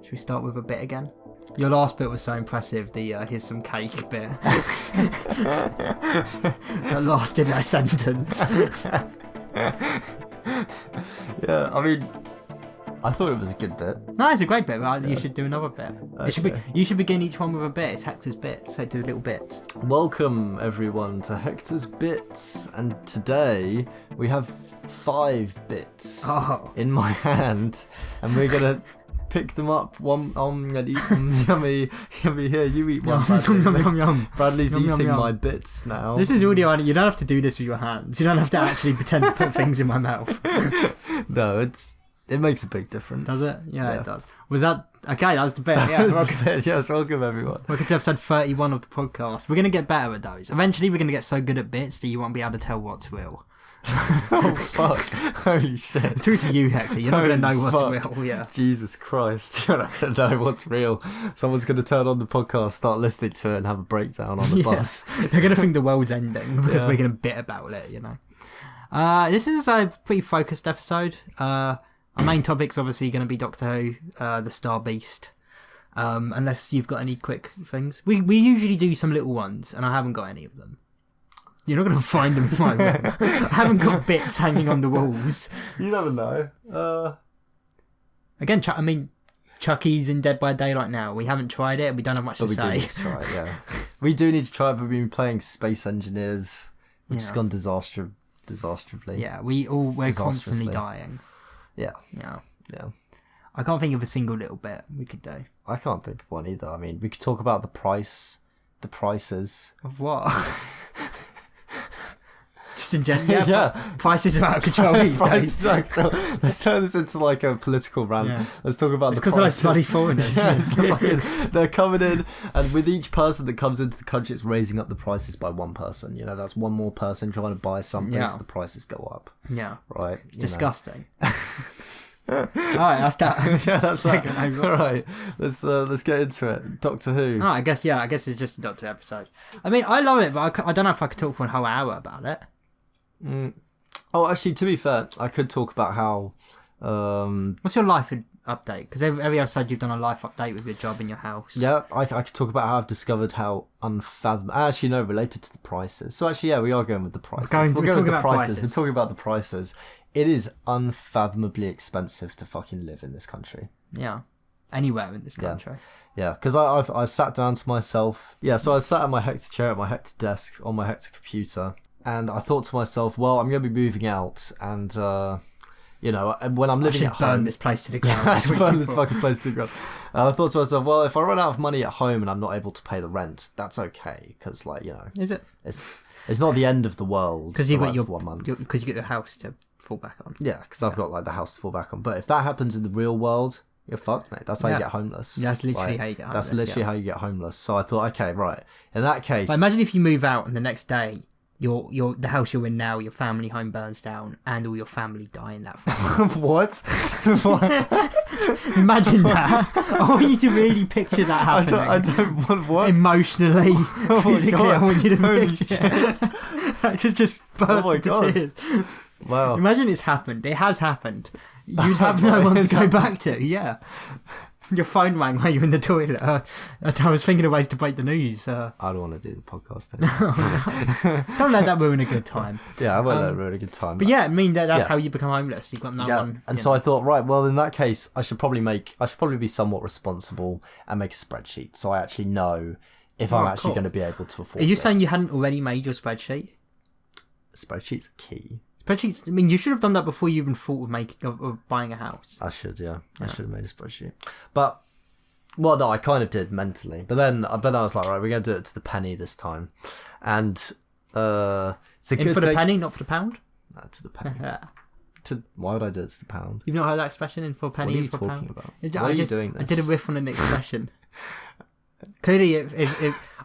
Should we start with a bit again? Your last bit was so impressive, the here's some cake bit. That lasted a sentence. Yeah, I mean, I thought it was a good bit. No, it's a great bit, but you should do another bit. Okay. You should begin each one with a bit. It's Hector's bits, Hector's little bits. Welcome, everyone, to Hector's Bits. And today, we have 5 bits in my hand. And we're going to pick them up one and eat them. Yummy, yummy. Here, you eat one. Yum. Bradley's Yum, eating yum. my bits now. This is audio. You don't have to do this with your hands. You don't have to actually pretend to put things in my mouth. No, it makes a big difference. Does it? Yeah, it does. Was that... Okay, that was the bit. Yeah, that was the bit. Yes, welcome, everyone. Welcome to episode 31 of the podcast. We're going to get better at those. Eventually, we're going to get so good at bits that you won't be able to tell what's real. Oh, fuck. Holy shit. Through to you, Hector. You're not going to know what's real. Yeah. Jesus Christ. You're not going to know what's real. Someone's going to turn on the podcast, start listening to it, and have a breakdown on the bus. They're going to think the world's ending because we're going to bit about it, you know. This is a pretty focused episode. Our main topic's obviously going to be Doctor Who, the Star Beast. Unless you've got any quick things. We usually do some little ones, and I haven't got any of them. You're not going to find them in my room. I haven't got bits hanging on the walls. You never know. Again, Chucky's in Dead by Daylight now. We haven't tried it. We don't have much to say. We do need to try it, yeah. We do need to try it, but we've been playing Space Engineers, which has gone disastrously. Yeah, we're constantly dying. Yeah. I can't think of a single little bit we could do. I can't think of one either. I mean, we could talk about the prices. Of what? Just in general, yeah. Prices are out of control these days. Let's turn this into like a political rant. Yeah. Let's talk about the prices. Because they're bloody foreigners. They're coming in, and with each person that comes into the country, it's raising up the prices by one person. You know, that's one more person trying to buy something, so the prices go up. Yeah. Right. It's disgusting. Alright, that's that. Yeah, that's that. Alright, let's get into it. Doctor Who. I guess it's just a Doctor Who episode. I mean, I love it, but I don't know if I could talk for a whole hour about it. Oh, actually, to be fair, I could talk about how... What's your life update? Because every episode you've done a life update with your job in your house. Yeah, I could talk about how I've discovered how unfathomable... Actually, no, related to the prices. So actually, yeah, we are going with the prices. We're going with the prices. We're talking about the prices. It is unfathomably expensive to fucking live in this country. Yeah. Anywhere in this country. Yeah, because I sat down to myself... Yeah, so I sat at my Hector chair, at my Hector desk, on my Hector computer... And I thought to myself, well, I'm going to be moving out, and you know, when I'm living at home, burn this place to the ground. I should burn this fucking place to the ground. And I thought to myself, well, if I run out of money at home and I'm not able to pay the rent, that's okay, because like, you know, is it? It's not the end of the world. Because you got your 1 month. Because you got your house to fall back on. Yeah, because I've got like the house to fall back on. But if that happens in the real world, you're fucked, mate. That's how you get homeless. Yeah, that's literally how you get homeless. That's literally how you get homeless. So I thought, okay, right. In that case, but imagine if you move out and the next day, the house you're in now, your family home burns down, and all your family die in that fire. What? Imagine that. I want you to really picture that happening. I don't want what? Emotionally, physically, I want you to picture it. To just burst into tears. Wow. Imagine it's happened. It has happened. You'd have no one to go back to. Yeah. Your phone rang while you were in the toilet. I was thinking of ways to break the news. I don't want to do the podcast anymore. Don't let that ruin a good time. Yeah, I won't let it ruin a good time. But yeah, I mean, that's how you become homeless. You've got no one. And so I thought, right, well, in that case, I should probably be somewhat responsible and make a spreadsheet so I actually know if I'm actually going to be able to afford Are you this. saying you hadn't already made your spreadsheet? Spreadsheet's key. Spreadsheets. I mean, you should have done that before you even thought of buying a house. I should, yeah. I should have made a spreadsheet. But, well, no, I kind of did mentally. But then I was like, right, we're going to do it to the penny this time. And it's a good for the thing. penny, not for the pound? No, to the penny. Why would I do it to the pound? You've not heard that expression, in for a penny, in for a pound? What are you talking about? Why are you doing this? I did a riff on an expression. Clearly,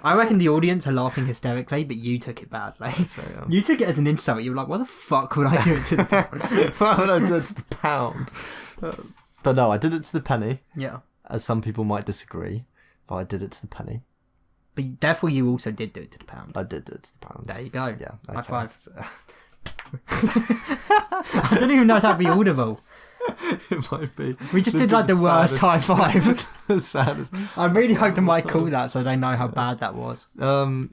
I reckon the audience are laughing hysterically, but you took it badly. So, yeah. You took it as an insult. You were like, "Why the fuck would I do it to the pound?" Why would I do it to the pound? But no, I did it to the penny. Yeah. As some people might disagree, but I did it to the penny. But therefore, you also did do it to the pound. I did do it to the pound. There you go. Yeah. Okay. High five. I don't even know if that'd be audible. It might be. We just did like the worst high five. The saddest. I really hope they might call that so they know how bad that was. And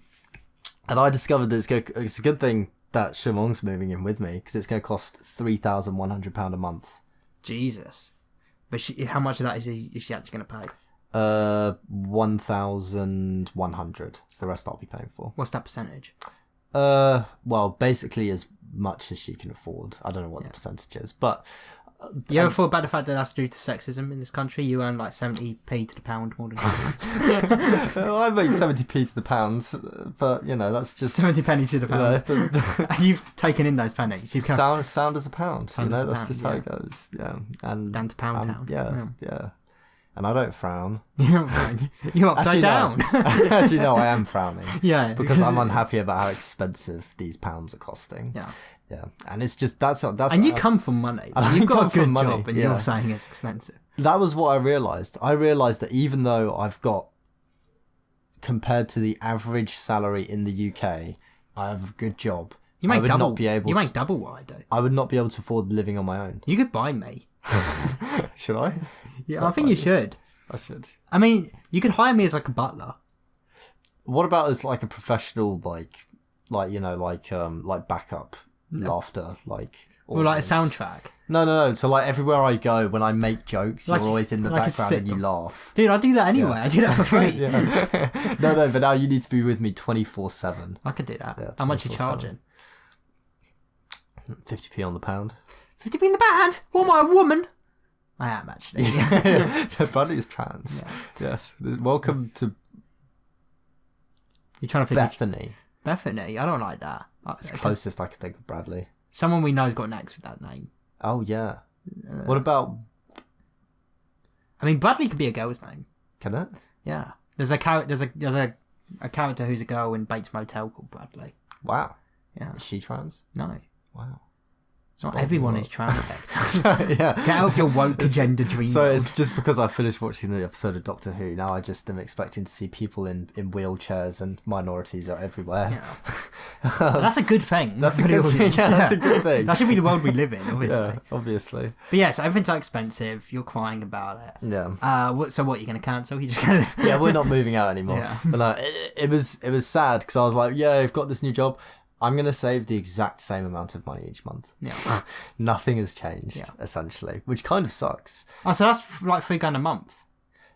I discovered that it's a good thing that Shimong's moving in with me because it's going to cost £3,100 a month. Jesus. But how much of that is she actually going to pay? 1,100. It's the rest I'll be paying for. What's that percentage? Well, basically as much as she can afford. I don't know what the percentage is, but you ever thought about the fact that that's due to sexism in this country? You earn like 70p to the pound more than I make 70p to the pound, but you know that's just 70 pennies to the pound. And you've taken in those pennies. Sound as a pound. Sound you know, as a that's pound, just how it goes. Yeah, and down to pound town. Yeah. And I don't frown. You're upside down. No. Actually, no, I am frowning. Yeah, because I'm unhappy about how expensive these pounds are costing. Yeah, and it's just that's. And you come from money. You've got a good job, and you're saying it's expensive. That was what I realised. I realised that even though I've got, compared to the average salary in the UK, I have a good job. You make double. Not be able. You make double what I do. I would not be able to afford living on my own. You could buy me. Should I? Yeah, I think you should. I should. I mean, you could hire me as like a butler. What about as like a professional, like backup laughter, like. Or like a soundtrack. No. So like everywhere I go, when I make jokes, you're always in the background and you laugh. Dude, I do that anyway. I do that for free. No, but now you need to be with me 24/7. I could do that. Yeah, how much are you charging? 50p on the pound. 50p in the pound? What, am I, a woman? I am, actually. Bradley is trans. Yeah. Yes. Welcome to You're trying to Bethany. Bethany? I don't like that. It's the closest I could think of Bradley. Someone we know's got next with that name. Oh, yeah. What about... I mean, Bradley could be a girl's name. Can it? Yeah. There's a character who's a girl in Bates Motel called Bradley. Wow. Yeah. Is she trans? No. Wow. It's not everyone is trans, Hector. Yeah. Get out of your woke agenda dream. So it's just because I finished watching the episode of Doctor Who, now I just am expecting to see people in wheelchairs and minorities are everywhere. Yeah. That's a good thing. That's a good thing. Yeah, that's a good thing. That should be the world we live in, obviously. Yeah, obviously. But yeah, so everything's so expensive. You're crying about it. Yeah. So what, you're going to cancel? You're just going to... Yeah, we're not moving out anymore. Yeah. But it was sad because I was like, yeah, I've got this new job. I'm going to save the exact same amount of money each month. Yeah. Nothing has changed, essentially, which kind of sucks. Oh, so that's like £3,000 a month?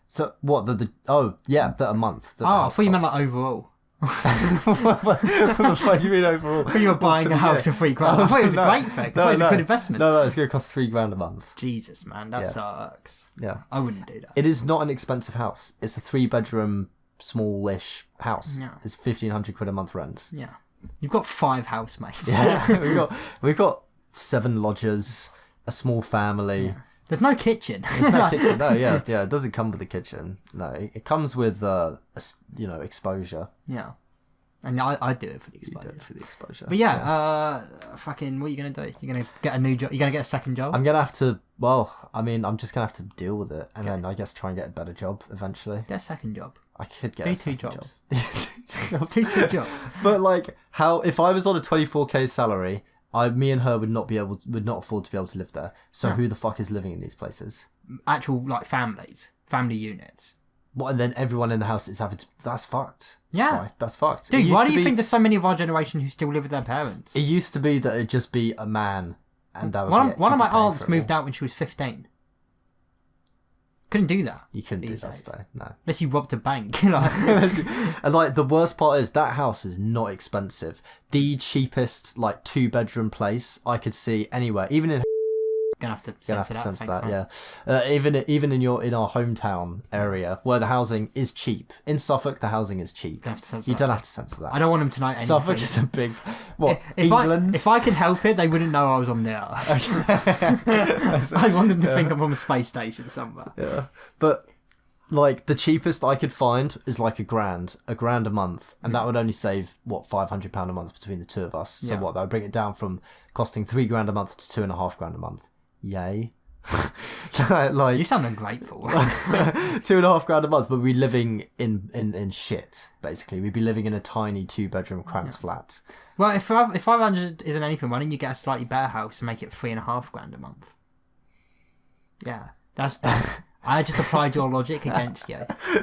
So, what, that a month. I thought you meant like overall. What the fuck do you mean overall? When you were buying a house for £3,000. I thought it was a great thing. I thought it was a good investment. No, it's going to cost £3,000 a month. Jesus, man, that sucks. Yeah. I wouldn't do that. It is not an expensive house. It's a 3-bedroom, smallish house. Yeah. It's £1,500 a month rent. Yeah. You've got 5 housemates. Yeah. we've got 7 lodgers, a small family. Yeah. There's no kitchen. There's no kitchen. No, yeah. It doesn't come with a kitchen. No, it comes with exposure. Yeah, and I do it for the exposure. You do it for the exposure. But yeah, fucking, what are you gonna do? You're gonna get a new job. You're gonna get a second job. I'm gonna have to. Well, I mean, I'm just gonna have to deal with it, and then I guess try and get a better job eventually. Get a second job. I could get do a 2 second jobs. job. Do 2 jobs. But like, how if I was on a 24k salary, me and her would not afford to be able to live there. So who the fuck is living in these places? Actual like family units. What, and then everyone in the house is having to... That's fucked. Yeah. Right, that's fucked. Dude, why do you think there's so many of our generation who still live with their parents? It used to be that it'd just be a man, and that would one of my aunts moved out when she was 15. Couldn't do that. You couldn't do that today, no. Unless you robbed a bank. And like, the worst part is that house is not expensive. The cheapest, like, 2-bedroom place I could see anywhere, even in... Gonna have to censor that. Yeah. Even in our hometown area where the housing is cheap. In Suffolk, the housing is cheap. You don't have to censor that. I don't want them to know anything. Suffolk is a big... What, England? If I could help it, they wouldn't know I was on the Earth. I want them to think I'm on a space station somewhere. Yeah. But... like, the cheapest I could find is like £1,000 a month, and that would only save, £500 a month between the two of us. So that would bring it down from costing £3,000 a month to £2,500 a month. Yay. like You sound ungrateful. £2,500 a month, but we'd be living in shit. Basically, we'd be living in a tiny 2-bedroom cramped flat. Well, if 500 isn't anything, why don't you get a slightly better house and make it £3,500 a month? Yeah, that's. I just applied your logic against you.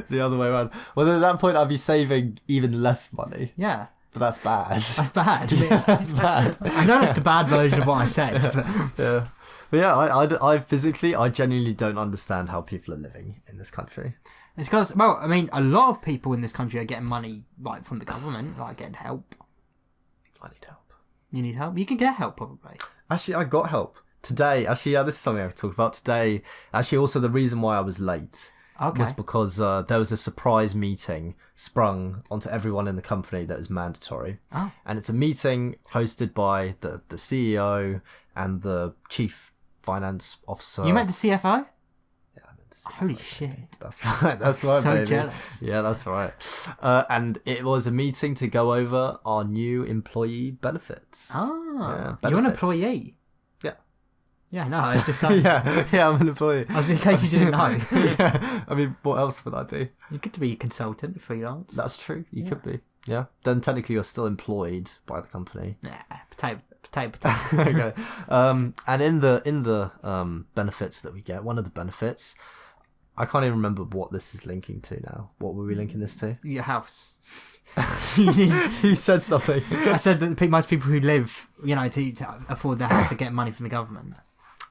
The other way around. Well, at that point, I'd be saving even less money. Yeah. But that's bad. That's bad. Yeah, that's bad. I know that's the bad version of what I said. But... Yeah. But yeah, I genuinely don't understand how people are living in this country. It's because, well, I mean, a lot of people in this country are getting money, like, from the government, like, getting help. I need help. You need help? You can get help, probably. Actually, I got help. Today, actually, yeah, this is something I could talk about today. Actually, also the reason why I was late was because there was a surprise meeting sprung onto everyone in the company that is mandatory. Oh. And it's a meeting hosted by the CEO and the chief finance officer. You met the CFO? Yeah, I met the CFO. Holy shit. That's right, that's right, so baby. jealous. Yeah, that's right. And it was a meeting to go over our new employee benefits. Ah, yeah, you're an employee? Yeah, no, it's just something. yeah, I'm an employee. I was in case you didn't know. Yeah, I mean, what else would I be? You could be a consultant, freelance. That's true. You could be. Yeah. Then technically you're still employed by the company. Yeah, potato. Okay. And in the benefits that we get, one of the benefits, I can't even remember what this is linking to now. What were we linking this to? Your house. You said something. I said that most people who live, to afford their house are getting money from the government.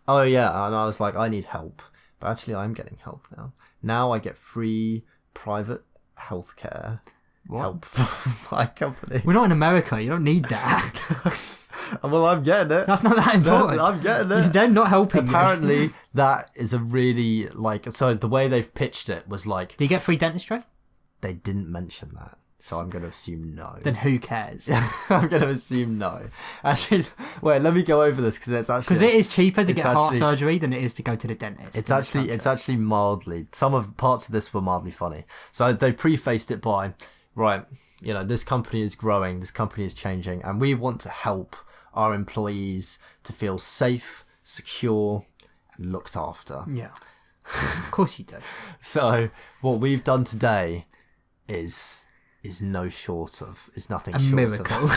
Oh yeah, and I was like, I need help. But actually I'm getting help now. Now I get free private healthcare help from my company. We're not in America, you don't need that. Well, I'm getting it. That's not that important. I'm getting it. They're not helping Apparently, you. that is a really, so the way they've pitched it was like... Do you get free dentistry? They didn't mention that. So I'm going to assume no. Then who cares? I'm going to assume no. Actually, wait, let me go over this because it's actually... Because it is cheaper to get heart surgery than it is to go to the dentist. It's actually mildly... Some of parts of this were mildly funny. So they prefaced it by, right, this company is growing, this company is changing, and we want to help our employees to feel safe, secure, and looked after. Yeah. Of course you do. So what we've done today is nothing short of a miracle.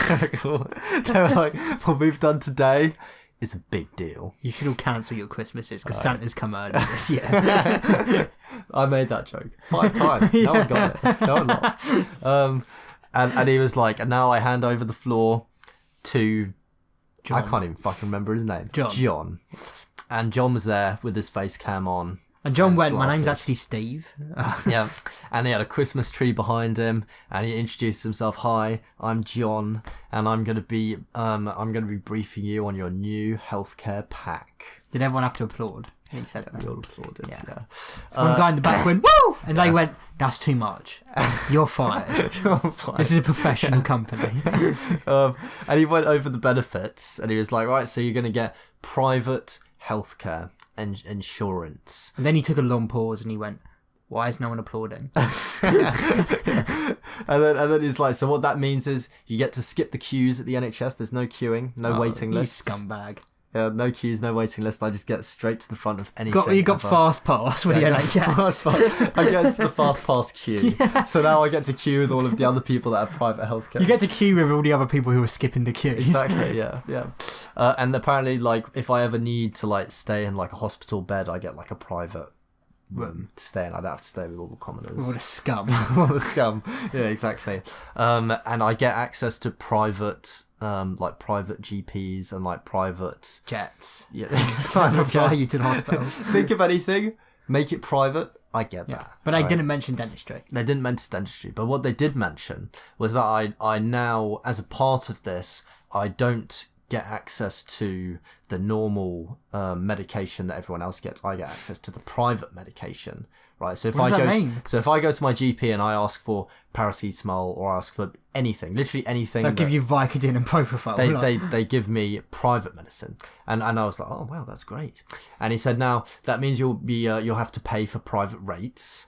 They were like, what we've done today is a big deal. You should all cancel your Christmases because Santa's come early this year. I made that joke 5 times. No one got it. No one not. And he was like, and now I hand over the floor to John. I can't even fucking remember his name. John. And John was there with his face cam on. And John went, my name's actually Steve. Yeah. And he had a Christmas tree behind him and he introduced himself. Hi, I'm John and I'm going to be briefing you on your new healthcare pack. Did everyone have to applaud? He said that. We all applauded, yeah. So one guy in the back went, woo! And they went, that's too much. You're fired. This is a professional company. And he went over the benefits and he was like, right, so you're going to get private healthcare and insurance. And then he took a long pause and he went, why is no one applauding? and then he's like, so what that means is you get to skip the queues at the NHS. There's no queuing, no waiting lists. You scumbag. Yeah, no queues, no waiting list. I just get straight to the front of anything. You got fast pass with the NHS. I get into the fast pass queue. Yeah. So now I get to queue with all of the other people that have private healthcare. You get to queue with all the other people who are skipping the queues. Exactly, yeah. And apparently, if I ever need to stay in a hospital bed, I get a private room to stay in. I don't have to stay with all the commoners. What a scum. What a scum. Yeah, exactly. And I get access to private private GPs and private jets. Yeah. Trying to fly you to the hospital. Think of anything, make it private. I get that. But they didn't mention dentistry. They didn't mention dentistry. But what they did mention was that I now, as a part of this, I don't get access to the normal medication that everyone else gets. I get access to the private medication, right? So if what does that mean? So if I go to my GP and I ask for paracetamol or ask for anything, literally anything, they'll give you Vicodin and propofol. They give me private medicine, and I was like, oh wow, that's great. And he said, now that means you'll have to pay for private rates.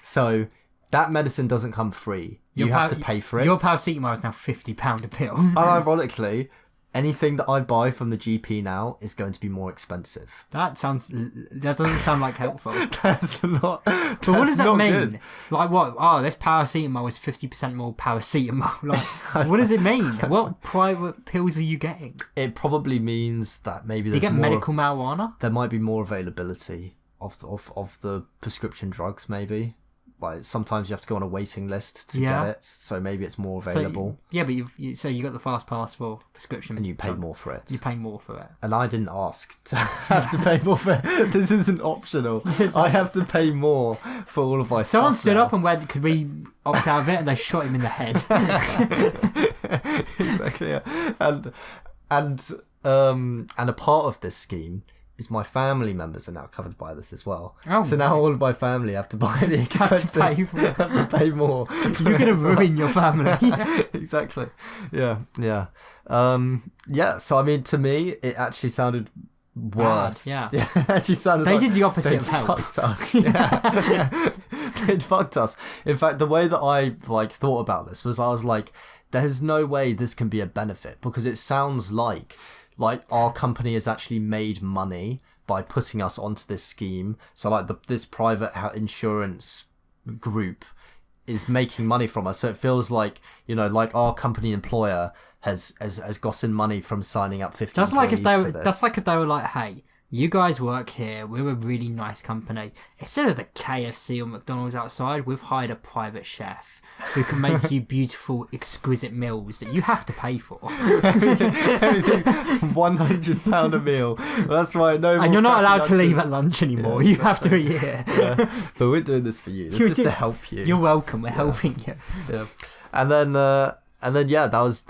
So that medicine doesn't come free. You have to pay for it. Your paracetamol is now £50 a pill. And ironically, anything that I buy from the GP now is going to be more expensive. That doesn't sound like helpful. That's not. But what does that mean? Good. Like what? Oh, this paracetamol is 50% more paracetamol. Like, what does it mean? What private pills are you getting? It probably means that maybe do you get medical marijuana? There might be more availability of the prescription drugs, maybe. Like sometimes you have to go on a waiting list to get it, so maybe it's more available. So, but you got the fast pass for prescription, and you pay more for it. You pay more for it, and I didn't ask to have to pay more for it. This isn't optional. I have to pay more for all of my stuff. Someone stood up and went, "Could we opt out of it?" And they shot him in the head. Exactly. Yeah. And a part of this scheme is my family members are now covered by this as well. Oh, so now all of my family have to buy the expensive. Have to pay more. You're going to ruin your family. Exactly. Yeah. So I mean, to me, it actually sounded worse. Bad, yeah. It actually sounded. They did the opposite of help. Fucked us. They'd fucked us. In fact, the way that I thought about this was, I was like, there's no way this can be a benefit, because it sounds like our company has actually made money by putting us onto this scheme. So this private insurance group is making money from us. So it feels like, our company employer has gotten money from signing up 50 That's employees to this. That's like if they were like, hey, you guys work here, we're a really nice company. Instead of the KFC or McDonald's outside, we've hired a private chef who can make you beautiful, exquisite meals that you have to pay for. everything £100 a meal. Well, that's right. No more. And you're not allowed to leave at lunch anymore. You have to eat here. But we're doing this for you. This is to help you. You're welcome. We're helping you. Yeah. And then that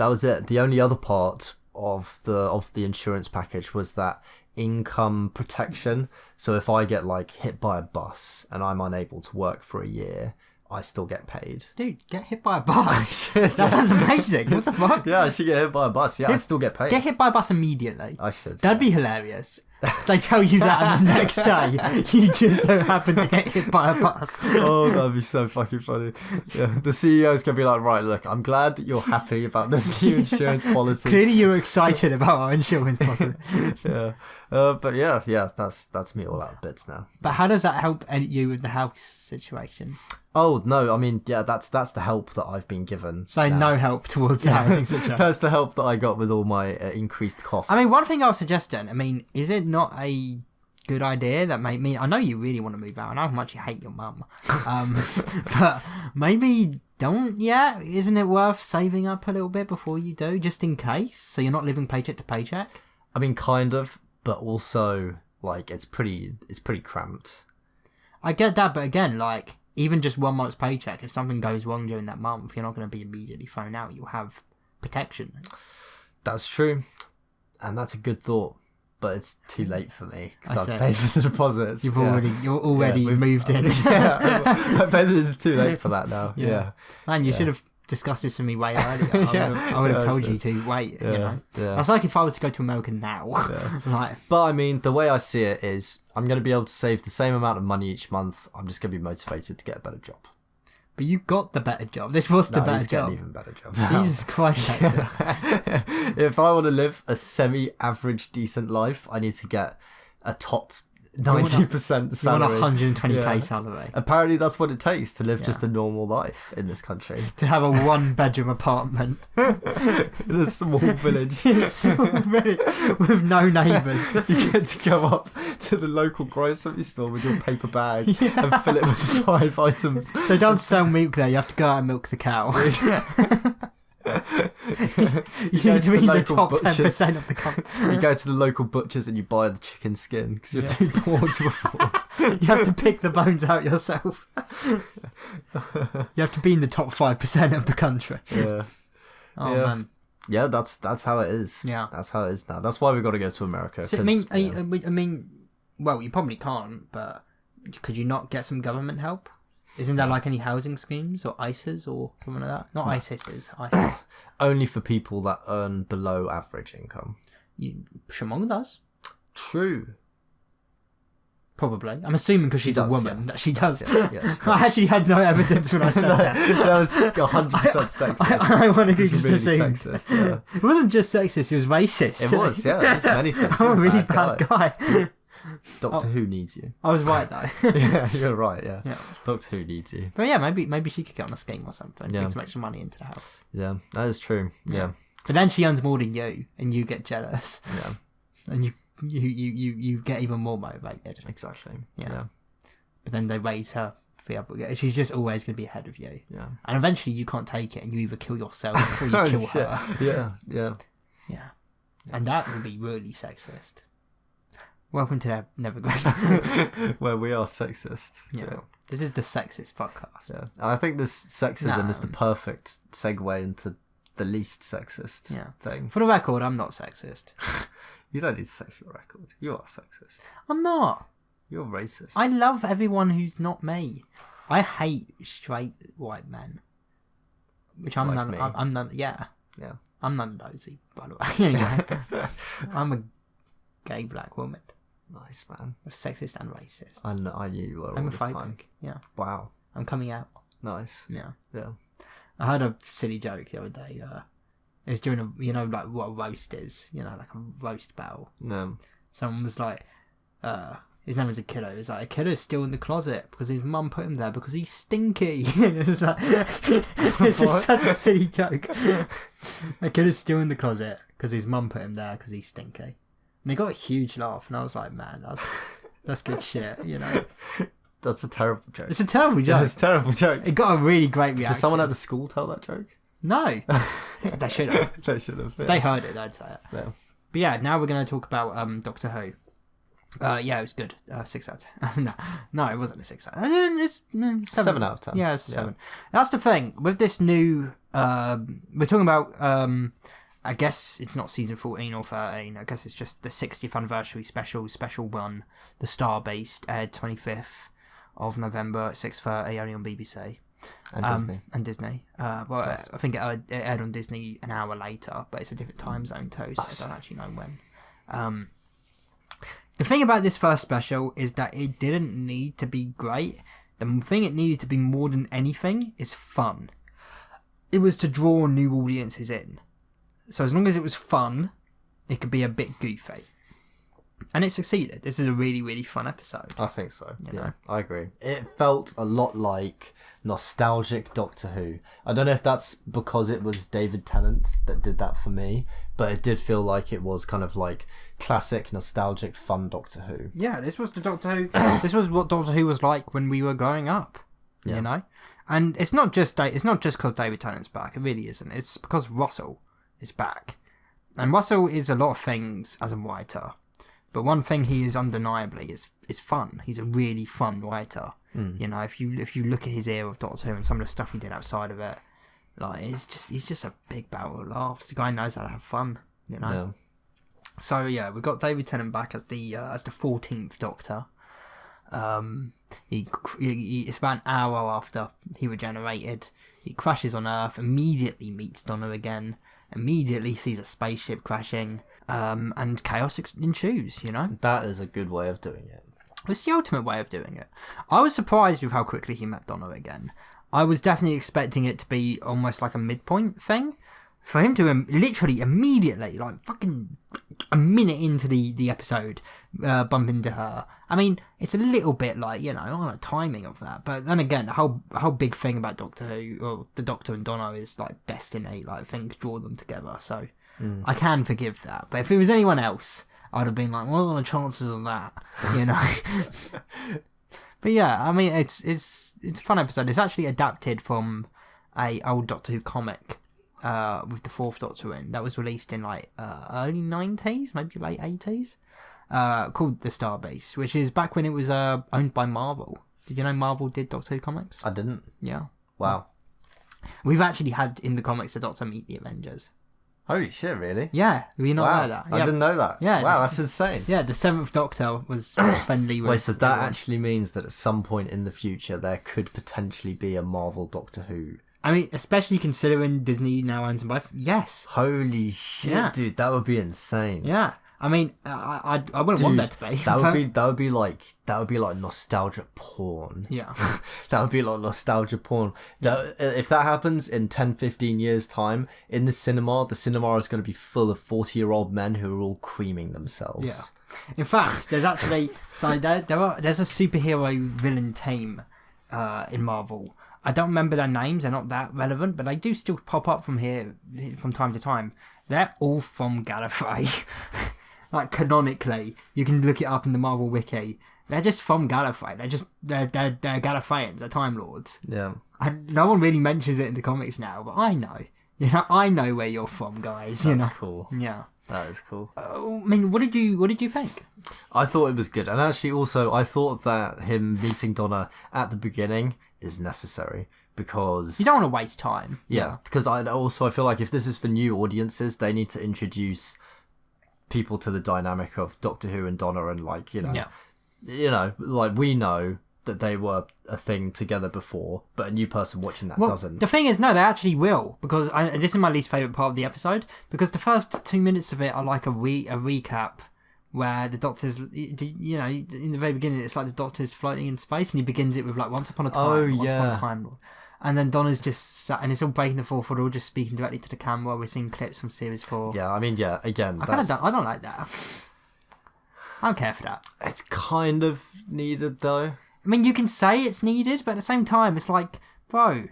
was it. The only other part of the insurance package was that income protection. So if I get hit by a bus and I'm unable to work for a year, I still get paid. Dude, get hit by a bus. That sounds amazing. What the fuck? Yeah, I should get hit by a bus. Yeah, I still get paid. Get hit by a bus immediately. I should. That'd be hilarious. They tell you that, and the next day you just so happen to get hit by a bus. Oh, that'd be so fucking funny. Yeah, the CEO's gonna be like, right, look, I'm glad that you're happy about this new insurance policy. Clearly, you're excited about our insurance policy. Yeah, but yeah, that's me all out of bits now. But how does that help you with the house situation? Oh no, I mean, yeah, that's the help that I've been given. So no help towards the housing situation. That's the help that I got with all my increased costs. I mean, one thing I was suggesting, is it not a good idea that I know you really want to move out, and I know how much you hate your mum, but maybe don't yet? Isn't it worth saving up a little bit before you do, just in case, so you're not living paycheck to paycheck? I mean, kind of, but also, it's pretty cramped. I get that, but again, even just 1 month's paycheck, if something goes wrong during that month, you're not going to be immediately thrown out. You'll have protection. That's true. And that's a good thought. But it's too late for me, because I've paid for the deposits. You're already moved in. I bet it's too late for that now. Yeah. Man, you should have discussed this with me way earlier. I would have told you to wait. Yeah. That's like if I was to go to America now. But I mean, the way I see it is, I'm going to be able to save the same amount of money each month. I'm just going to be motivated to get a better job. But you got the better job. This was the better job. An even better job. Jesus Christ, Hector. If I want to live a semi-average decent life, I need to get a top 90% salary. You want 120k salary. Apparently that's what it takes to live just a normal life in this country. To have a 1-bedroom apartment. In a small village. With no neighbours. You get to go up to the local grocery store with your paper bag and fill it with 5 items. They don't sell milk there, you have to go out and milk the cow. You need to be the top 10% of the country. You go to the local butchers and you buy the chicken skin because you're too poor to afford. You have to pick the bones out yourself. You have to be in the top 5% of the country. Yeah. Oh man. Yeah, that's how it is. Yeah. That's how it is now. That's why we've got to go to America. So, well, you probably can't, but could you not get some government help? Isn't there any housing schemes or ISAs or something like that? Not ISISs, ISIS. Only for people that earn below average income. Shamong does. True. Probably. I'm assuming because she's a woman that she does. Yeah, I actually had no evidence when I said that. That was 100% sexist. I wanted to just really assume. sexist, yeah. It wasn't just sexist, it was racist. It was, yeah. There's many things. I'm a You're really bad guy. Doctor Who needs you. I was right, though. Yeah, you're right, yeah. Yeah. Doctor Who needs you. But yeah, maybe she could get on a scheme or something. Yeah. Bring some extra money into the house. Yeah, that is true. Yeah. But then she earns more than you, and you get jealous. Yeah. And you get even more motivated. Exactly. Yeah. But then they raise her for the other. She's just always going to be ahead of you. Yeah. And eventually you can't take it, and you either kill yourself or you kill her. Yeah. Yeah. Yeah. And that would be really sexist. Welcome to the Nethergreen. Where we are sexist. Yeah. This is the sexist podcast. Yeah. I think this sexism is the perfect segue into the least sexist thing. For the record, I'm not sexist. You don't need to say for the record. You are sexist. I'm not. You're racist. I love everyone who's not me. I hate straight white men. Which I'm like none. me. I'm none. Yeah. Yeah. I'm none nosy, by the way. Anyway, I'm a gay black woman. Nice, man. Sexist and racist. I knew you were all this time. Yeah. Wow. I'm coming out. Nice. Yeah. Yeah. I heard a silly joke the other day. It was during like what a roast is. Like a roast battle. No. Someone was like, his name was a kiddo. It's like, a kiddo's still in the closet because his mum put him there because he's stinky. It's like, it's just such a silly joke. A kiddo's still in the closet because his mum put him there because he's stinky. And he got a huge laugh, and I was like, man, that's good shit, That's a terrible joke. It's a terrible joke. It's a terrible joke. It got a really great reaction. Did someone at the school tell that joke? No. They should have. They should have. Yeah. They heard it, they'd say it. Yeah. But yeah, now we're going to talk about Doctor Who. Yeah, it was good. 6 out of 10. No, it wasn't a 6 out of 10. It's 7. 7 out of 10. Yeah, it's a 7. That's the thing. With this new... we're talking about... I guess it's not season 14 or 13. I guess it's just the 60th anniversary special 1. The Star Beast aired 25th of November at 6:30 only on BBC. And Disney. And Disney. Yes. I think it aired on Disney an hour later, but it's a different time zone too, so I don't actually know when. The thing about this first special is that it didn't need to be great. The thing it needed to be more than anything is fun. It was to draw new audiences in. So as long as it was fun, it could be a bit goofy. And it succeeded. This is a really, really fun episode. I think so. You know? I agree. It felt a lot like nostalgic Doctor Who. I don't know if that's because it was David Tennant that did that for me, but it did feel like it was kind of like classic, nostalgic, fun Doctor Who. Yeah, this was the Doctor Who. This was what Doctor Who was like when we were growing up. Yeah. You know? And it's not just because David Tennant's back. It really isn't. It's because Russell is back. And Russell is a lot of things as a writer. But one thing he is undeniably is fun. He's a really fun writer. You know, if you look at his era of Doctor Who and some of the stuff he did outside of it, like he's just a big barrel of laughs. The guy knows how to have fun. You know. Yeah. So yeah, we've got David Tennant back as the 14th Doctor. It's about an hour after he regenerated. He crashes on Earth, immediately meets Donna again, immediately sees a spaceship crashing, and chaos ensues, you know? That is a good way of doing it. It's the ultimate way of doing it. I was surprised with how quickly he met Donna again. I was definitely expecting it to be almost like a midpoint thing. For him to literally immediately, like fucking a minute into the episode, bump into her. I mean, it's a little bit like, you know, on the timing of that. But then again, the whole big thing about Doctor Who, or the Doctor and Donna, is like destiny, like things draw them together. So I can forgive that. But if it was anyone else, I'd have been like, what are the chances of that? You know? But yeah, I mean, it's a fun episode. It's actually adapted from a old Doctor Who comic. With the 4th Doctor in, that was released in like early 90s, maybe late 80s, called The Star Beast, which is back when it was owned by Marvel. Did you know Marvel did Doctor Who comics? I didn't. Yeah. Wow. We've actually had in the comics the Doctor meet the Avengers. Holy shit, really? Yeah, we not know that. I didn't know that. Yeah, wow, that's insane. Yeah, the 7th Doctor was friendly with... Wait, so that actually means that at some point in the future there could potentially be a Marvel Doctor Who. I mean, especially considering Disney now owns them both. Yes. Holy shit, dude, that would be insane. Yeah. I mean, I wouldn't want there to be. That would be like nostalgia porn. Yeah. That would be like nostalgia porn. If that happens in 10, 15 years time in the cinema is going to be full of 40-year-old men who are all creaming themselves. Yeah. In fact, there's actually there's a superhero villain team in Marvel. I don't remember their names, they're not that relevant, but they do still pop up from time to time. They're all from Gallifrey. Like, canonically, you can look it up in the Marvel wiki. They're just from Gallifrey. They're Gallifreyans, they're Time Lords. Yeah. No one really mentions it in the comics now, but I know. I know where you're from, guys. That's cool. Yeah. That is cool. I mean, what did you think? I thought it was good, and actually, also, I thought that him meeting Donna at the beginning is necessary because you don't want to waste time. Yeah, because I feel like if this is for new audiences, they need to introduce people to the dynamic of Doctor Who and Donna, and like like we know that they were a thing together before, but a new person watching that doesn't. The thing is, no, they actually will, because this is my least favourite part of the episode, because the first 2 minutes of it are like a recap where the Doctor's, in the very beginning, it's like the Doctor's floating in space, and he begins it with like once upon a time, once upon a time. And then Donna's just sat, and it's all breaking the fourth wall, all just speaking directly to the camera. We're seeing clips from series 4. Yeah, I mean, again, I don't like that. I don't care for that. It's kind of needed, though. I mean, you can say it's needed, but at the same time, it's like, bro,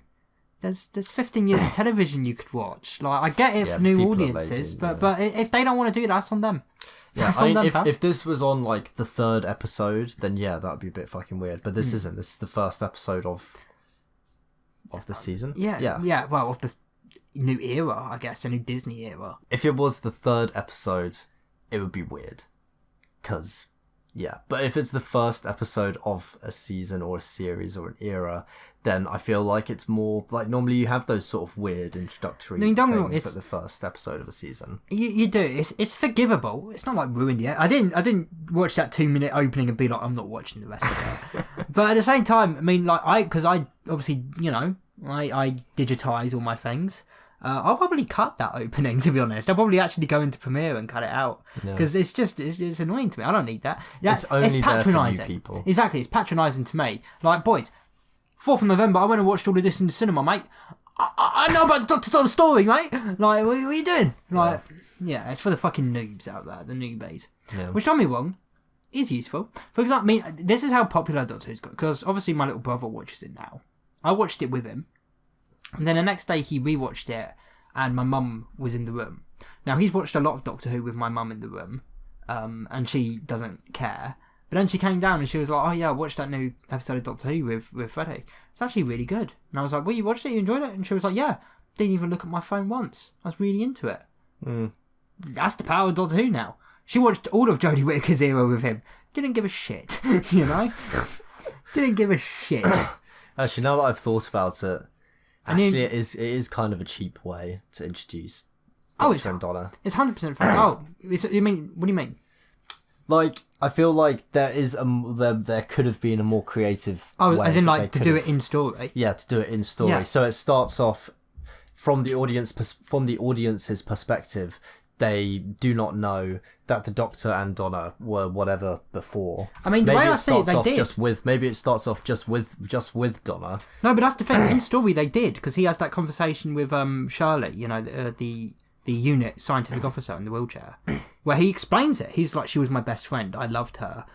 there's 15 years of television you could watch. Like, I get it for new audiences, but if they don't want to do that, that's on them. Yeah, I mean, if this was on like the 3rd episode, then that would be a bit fucking weird. But this isn't. This is the first episode of the season. Yeah. Well, of the new era, I guess, a new Disney era. If it was the 3rd episode, it would be weird. But if it's the first episode of a season or a series or an era, then I feel like it's more like normally you have those sort of weird introductory things at the first episode of a season. You do. It's forgivable. It's not like ruined yet. I didn't watch that 2-minute opening and be like, I'm not watching the rest of it. But at the same time, I mean, like because I obviously I digitize all my things. I'll probably cut that opening, to be honest. I'll probably actually go into Premiere and cut it out because it's annoying to me. I don't need that. It's only patronising there for you people. Exactly, it's patronising to me. Like, boys, 4th of November, I went and watched all of this in the cinema, mate. I know about the Doctor story, mate. Like, what are you doing? Like, yeah, it's for the fucking noobs out there, the newbies. Yeah. Which, don't be wrong, is useful. For example, I mean, this is how popular Doctor Who's got, because obviously my little brother watches it now. I watched it with him. And then the next day he rewatched it, and my mum was in the room. Now, he's watched a lot of Doctor Who with my mum in the room, and she doesn't care. But then she came down and she was like, oh yeah, I watched that new episode of Doctor Who with Freddie. It's actually really good. And I was like, well, you watched it? You enjoyed it? And she was like, yeah. Didn't even look at my phone once. I was really into it. That's the power of Doctor Who now. She watched all of Jodie Whittaker's era with him. Didn't give a shit, Didn't give a shit. Actually, now that I've thought about it, actually, it is kind of a cheap way to introduce Doctor and Donna. It's 100% fair. You mean? What do you mean? Like, I feel like there could have been a more creative way. As in, like, to do it in story? Yeah, to do it in story. Yeah. So it starts off from the audience's perspective. They do not know that the Doctor and Donna were whatever before. I mean, the way I see it, they did. Maybe it starts off just with Donna. No, but that's the thing. In story, they did, because he has that conversation with Shirley, the unit scientific officer in the wheelchair, where he explains it. He's like, she was my best friend. I loved her.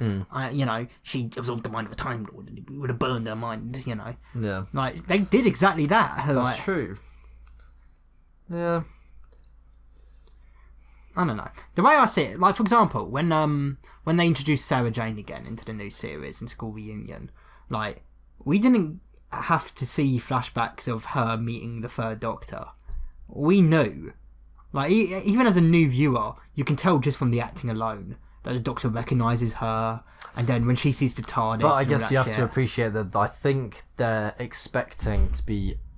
She absorbed the mind of a Time Lord, and it would have burned her mind. Yeah. Like, they did exactly that. That's true. Yeah. I don't know. The way I see it, like, for example, when they introduced Sarah Jane again into the new series in School Reunion, like, we didn't have to see flashbacks of her meeting the 3rd Doctor. We knew. Like, even as a new viewer, you can tell just from the acting alone that the Doctor recognises her, and then when she sees the TARDIS... But I guess you have to appreciate that I think they're expecting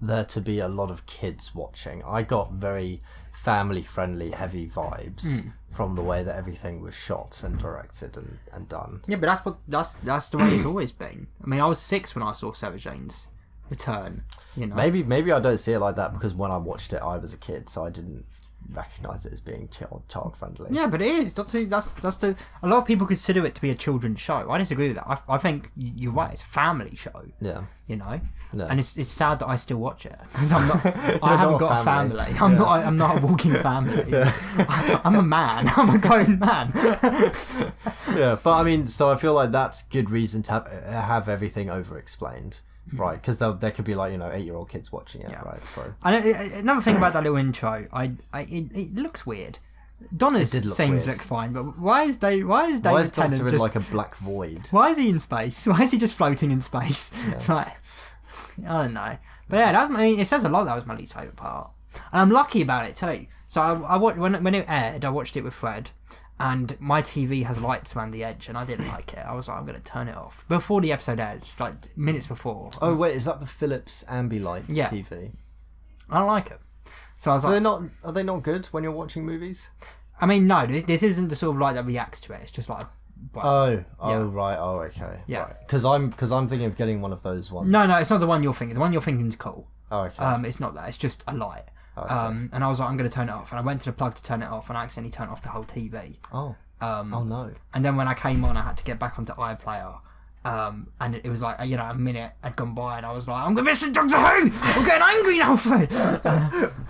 there to be a lot of kids watching. I got very family-friendly, heavy vibes from the way that everything was shot and directed and done. Yeah, but that's the way it's always been. I mean, I was 6 when I saw Sarah Jane's return. Maybe I don't see it like that because when I watched it, I was a kid, so I didn't recognise it as being child friendly. Yeah, but it is. That's the. A lot of people consider it to be a children's show. I disagree with that. I think you're right. It's a family show. Yeah. You know. No. And it's sad that I still watch it because I'm not. I haven't got a family. I'm not a walking family. Yeah. I'm a man. I'm a grown man. Yeah, but I mean, so I feel like that's good reason to have everything over explained. Right, because there could be like 8-year-old kids watching it, right? So another thing about that little intro, it looks weird. Donna's seems look fine, but why is David Tennant in like a black void? Why is he in space? Why is he just floating in space? Yeah. Like, I don't know. But yeah, it says a lot. That was my least favourite part, and I'm lucky about it too. So I watched when it aired. I watched it with Fred. And my TV has lights around the edge, and I didn't like it. I was like, I'm going to turn it off. Before the episode aired, like minutes before. Oh, wait, is that the Philips Ambilight TV? I don't like it. So I was are they not good when you're watching movies? I mean, no, this isn't the sort of light that reacts to it. It's just like... right, okay. Yeah. Because I'm thinking of getting one of those ones. No, it's not the one you're thinking. The one you're thinking is cool. Oh, okay. It's not that. It's just a light. And I was like, I'm going to turn it off. And I went to the plug to turn it off, and I accidentally turned off the whole TV. Oh. Oh, no. And then when I came on, I had to get back onto iPlayer. And it was like, a minute had gone by, and I was like, I'm going to miss Doctor Who! I'm getting angry now, Fred!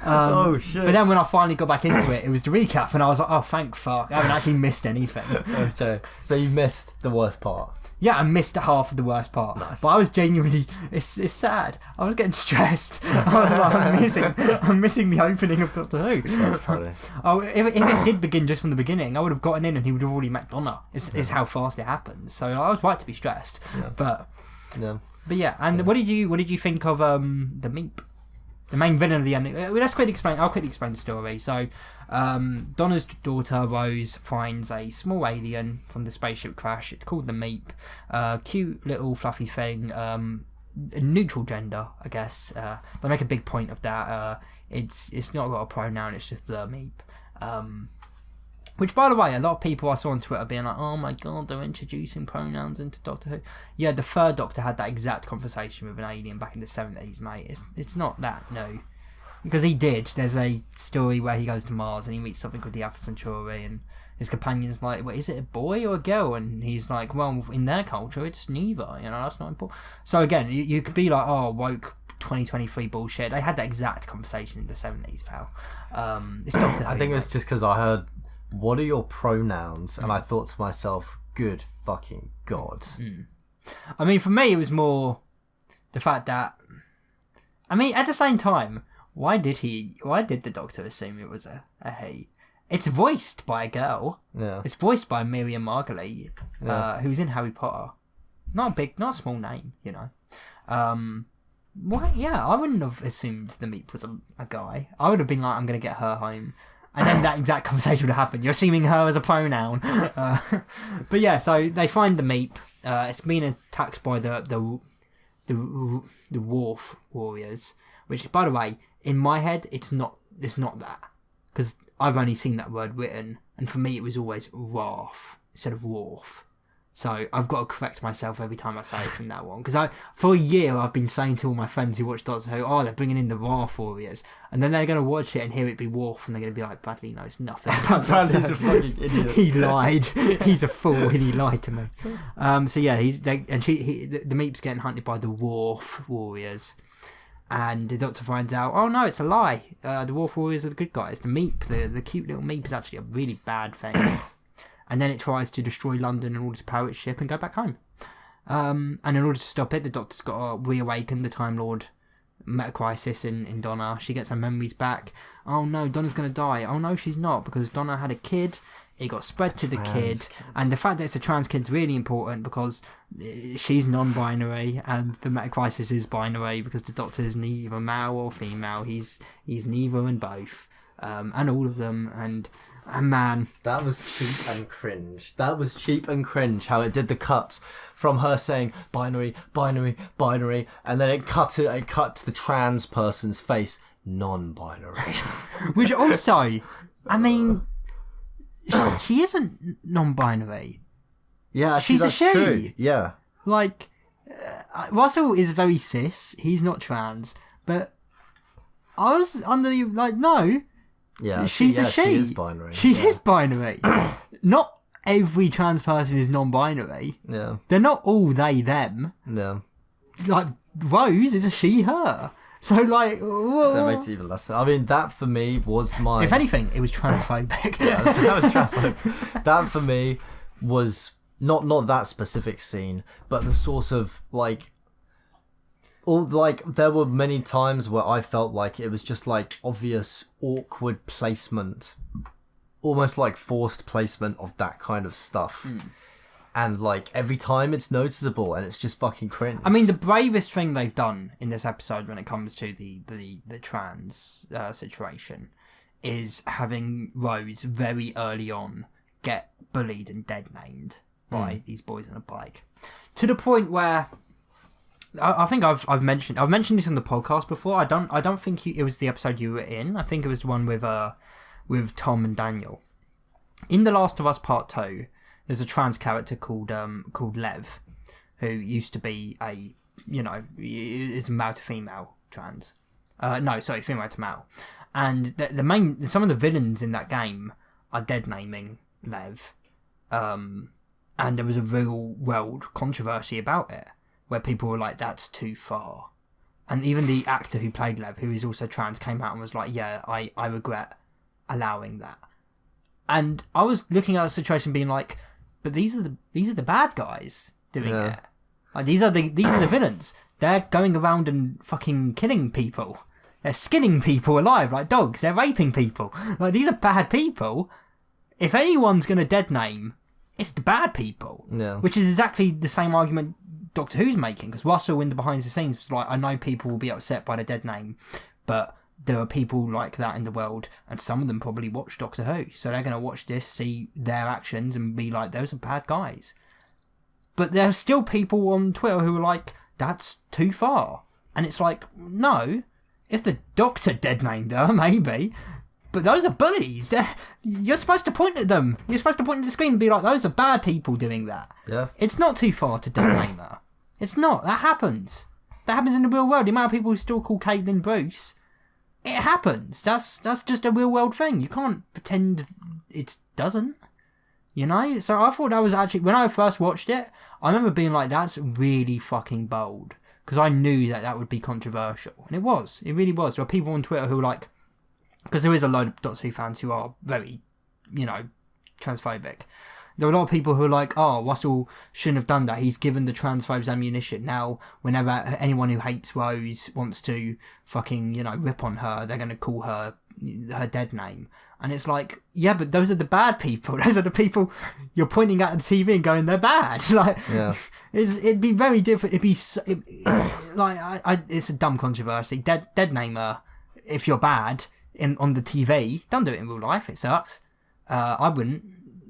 Oh, shit. But then when I finally got back into it, it was the recap, and I was like, oh, thank fuck. I haven't actually missed anything. Okay. So you missed the worst part. Yeah, I missed half of the worst part. Nice. But I was genuinely... It's sad. I was getting stressed. I was like, I'm missing the opening of Doctor Who. That's funny. Oh, if it did begin just from the beginning, I would have gotten in and he would have already met Donna. It's how fast it happens. So I was right to be stressed. Yeah. But yeah, and what did you think of the Meep? The main villain of the ending. I'll quickly explain the story. So, Donna's daughter Rose finds a small alien from the spaceship crash. It's called the Meep. Cute little fluffy thing. Neutral gender, I guess. They make a big point of that. It's not got a pronoun. It's just the Meep. Which, by the way, a lot of people I saw on Twitter being like, oh my god, they're introducing pronouns into Doctor Who. Yeah, the third Doctor had that exact conversation with an alien back in the 70s, mate. It's not that, no. Because he did. There's a story where he goes to Mars and he meets something called the Alpha Centauri, and his companion's like, wait, is it a boy or a girl? And he's like, well, in their culture, it's neither. That's not important. So again, you could be like, oh, woke 2023 bullshit. They had that exact conversation in the 70s, pal. It's Doctor Who. I think it was just because I heard, what are your pronouns? And I thought to myself, good fucking God. I mean, for me, it was more the fact that... I mean, at the same time, why did the Doctor assume it was a he? It's voiced by a girl. Yeah. It's voiced by Miriam Margolyes, who's in Harry Potter. Not a small name, What? Yeah, I wouldn't have assumed the Meep was a guy. I would have been like, I'm going to get her home. And then that exact conversation would have happened. You're assuming her as a pronoun. But yeah, so they find the Meep. It's been attacked by the Wharf Warriors. Which, by the way, in my head, it's not that. Because I've only seen that word written. And for me, it was always Wharf instead of Wharf. So I've got to correct myself every time I say it from now on. Because for a year, I've been saying to all my friends who watch Doctor Who, oh, they're bringing in the Wharf Warriors. And then they're going to watch it and hear it be Wharf, and they're going to be like, Bradley knows nothing. Bradley's a fucking idiot. He lied. He's a fool, and he lied to me. So yeah, the Meep's getting hunted by the Wharf Warriors. And the Doctor finds out, oh no, it's a lie. The Wharf Warriors are the good guys. The Meep, the cute little Meep, is actually a really bad thing. And then it tries to destroy London in order to power its ship and go back home. And in order to stop it, the Doctor's got to reawaken the Time Lord meta-crisis in Donna. She gets her memories back. Oh no, Donna's going to die. Oh no, she's not, because Donna had a kid. It got spread to the kid. And the fact that it's a trans kid's really important because she's non-binary and the meta-crisis is binary because the Doctor is neither male or female. He's neither and both. And all of them. And man, that was cheap and cringe. How it did the cuts from her saying binary, binary, binary, and then it cut to the trans person's face, non-binary. Which also, I mean, she isn't non-binary. Yeah, she's a she. True. Yeah, like Russell is very cis. He's not trans, but I was under the no. Yeah, she's a she. She is binary. She is binary. Not every trans person is non-binary. Yeah. They're not all they, them. Yeah. Like, Rose is a she, her. So, like... So it makes it even less... I mean, that for me was my... If anything, it was transphobic. Yeah, that was transphobic. That for me was not that specific scene, but the sort of, like... there were many times where I felt like it was just, like, obvious, awkward placement. Almost like forced placement of that kind of stuff. And, like, every time it's noticeable and it's just fucking cringe. I mean, the bravest thing they've done in this episode when it comes to the trans situation is having Rose very early on get bullied and dead named by these boys on a bike. To the point where... I think I've mentioned this on the podcast before. I don't think it was the episode you were in. I think it was the one with Tom and Daniel. In The Last of Us Part 2, there's a trans character called Lev, who used to be is a male to female trans. Female to male. And some of the villains in that game are dead naming Lev. And there was a real world controversy about it, where people were like, that's too far. And even the actor who played Lev, who is also trans, came out and was like, yeah, I regret allowing that. And I was looking at the situation being like, but these are the bad guys doing it. Like, these are the villains. They're going around and fucking killing people. They're skinning people alive like dogs. They're raping people. Like, these are bad people. If anyone's going to dead name, it's the bad people. Yeah. Which is exactly the same argument Doctor Who's making, because Russell in the behind the scenes was like, I know people will be upset by the dead name, but there are people like that in the world, and some of them probably watch Doctor Who, so they're going to watch this, see their actions, and be like, those are bad guys. But there are still people on Twitter who are like, that's too far. And it's like, no, if the Doctor dead named her, maybe, but those are bullies. You're supposed to point at them. You're supposed to point at the screen and be like, those are bad people doing that. Yes. It's not too far to dead name her. It's not. That happens. That happens in the real world. The amount of people who still call Caitlin Bruce, it happens. That's just a real world thing. You can't pretend it doesn't. You know? So I thought that was actually... When I first watched it, I remember being like, that's really fucking bold. Because I knew that would be controversial. And it was. It really was. There were people on Twitter who were like... Because there is a load of Doctor Who fans who are very, transphobic. There were a lot of people who are like, oh, Russell shouldn't have done that. He's given the transphobes ammunition. Now, whenever anyone who hates Rose wants to fucking, rip on her, they're going to call her dead name. And it's like, yeah, but those are the bad people. Those are the people you're pointing at the TV and going, they're bad. Like, yeah. It'd be very different. It's a dumb controversy. Dead name her if you're bad on the TV. Don't do it in real life. It sucks. I wouldn't.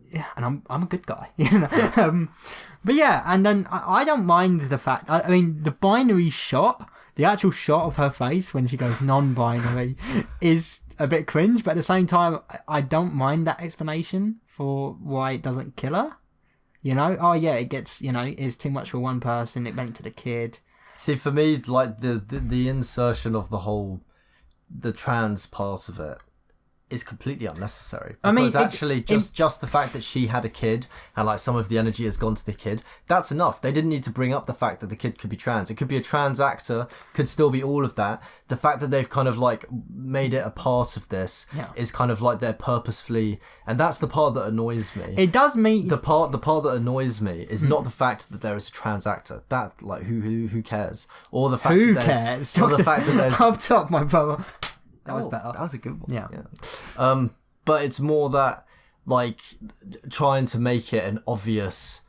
Yeah, and I'm a good guy, but yeah, and then I don't mind the fact. I mean, the binary shot, the actual shot of her face when she goes non-binary, is a bit cringe. But at the same time, I don't mind that explanation for why it doesn't kill her. Oh yeah, it gets it's too much for one person. It went to the kid. See, for me, like the insertion of the trans part of it is completely unnecessary. Because just the fact that she had a kid and like some of the energy has gone to the kid, that's enough. They didn't need to bring up the fact that the kid could be trans. It could be a trans actor, could still be all of that. The fact that they've kind of like made it a part of this is kind of like they're purposefully, and that's the part that annoys me. It does me. The part that annoys me is not the fact that there is a trans actor. That like who cares? Or the fact who that there's, cares? or the fact that there's up top, my brother. That was better. That was a good one. Yeah. But it's more that, like, trying to make it an obvious...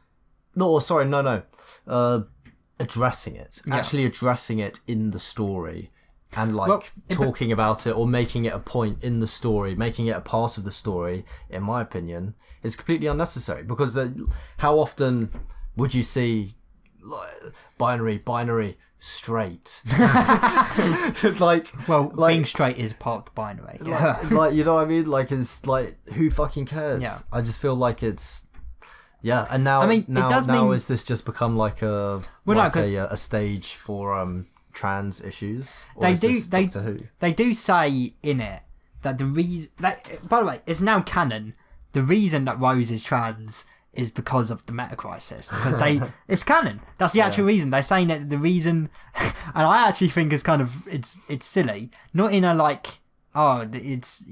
addressing it. Yeah. Actually addressing it in the story. And, like, talking about it or making it a point in the story, making it a part of the story, in my opinion, is completely unnecessary. Because how often would you see binary, straight? Being straight is part of the binary. like you know what I mean? Like, it's like, who fucking cares? Yeah. I just feel like it's and now has this just become like a stage for trans issues? Or they do say in it that the reason that, by the way, it's now canon. The reason that Rose is trans is because of the meta crisis, because it's canon. That's the actual reason. They're saying that the reason, and I actually think it's kind of it's silly, not in a like, oh, it's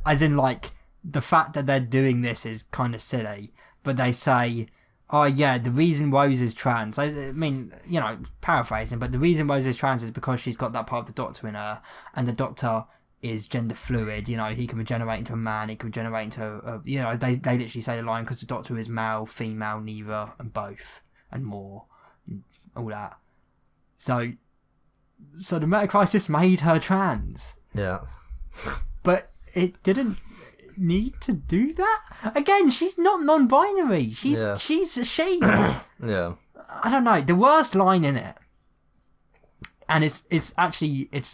as in like the fact that they're doing this is kind of silly, but they say, oh yeah, the reason Rose is trans, I mean, you know, paraphrasing, but the reason Rose is trans is because she's got that part of the Doctor in her, and the Doctor is gender fluid, you know, he can regenerate into a man, he can regenerate into a, you know, they literally say the line, because the Doctor is male, female, neither, and both, and more, and all that. So the meta crisis made her trans. Yeah. But it didn't need to do that. Again, she's not non-binary. She's a she. Yeah. I don't know. The worst line in it, and it's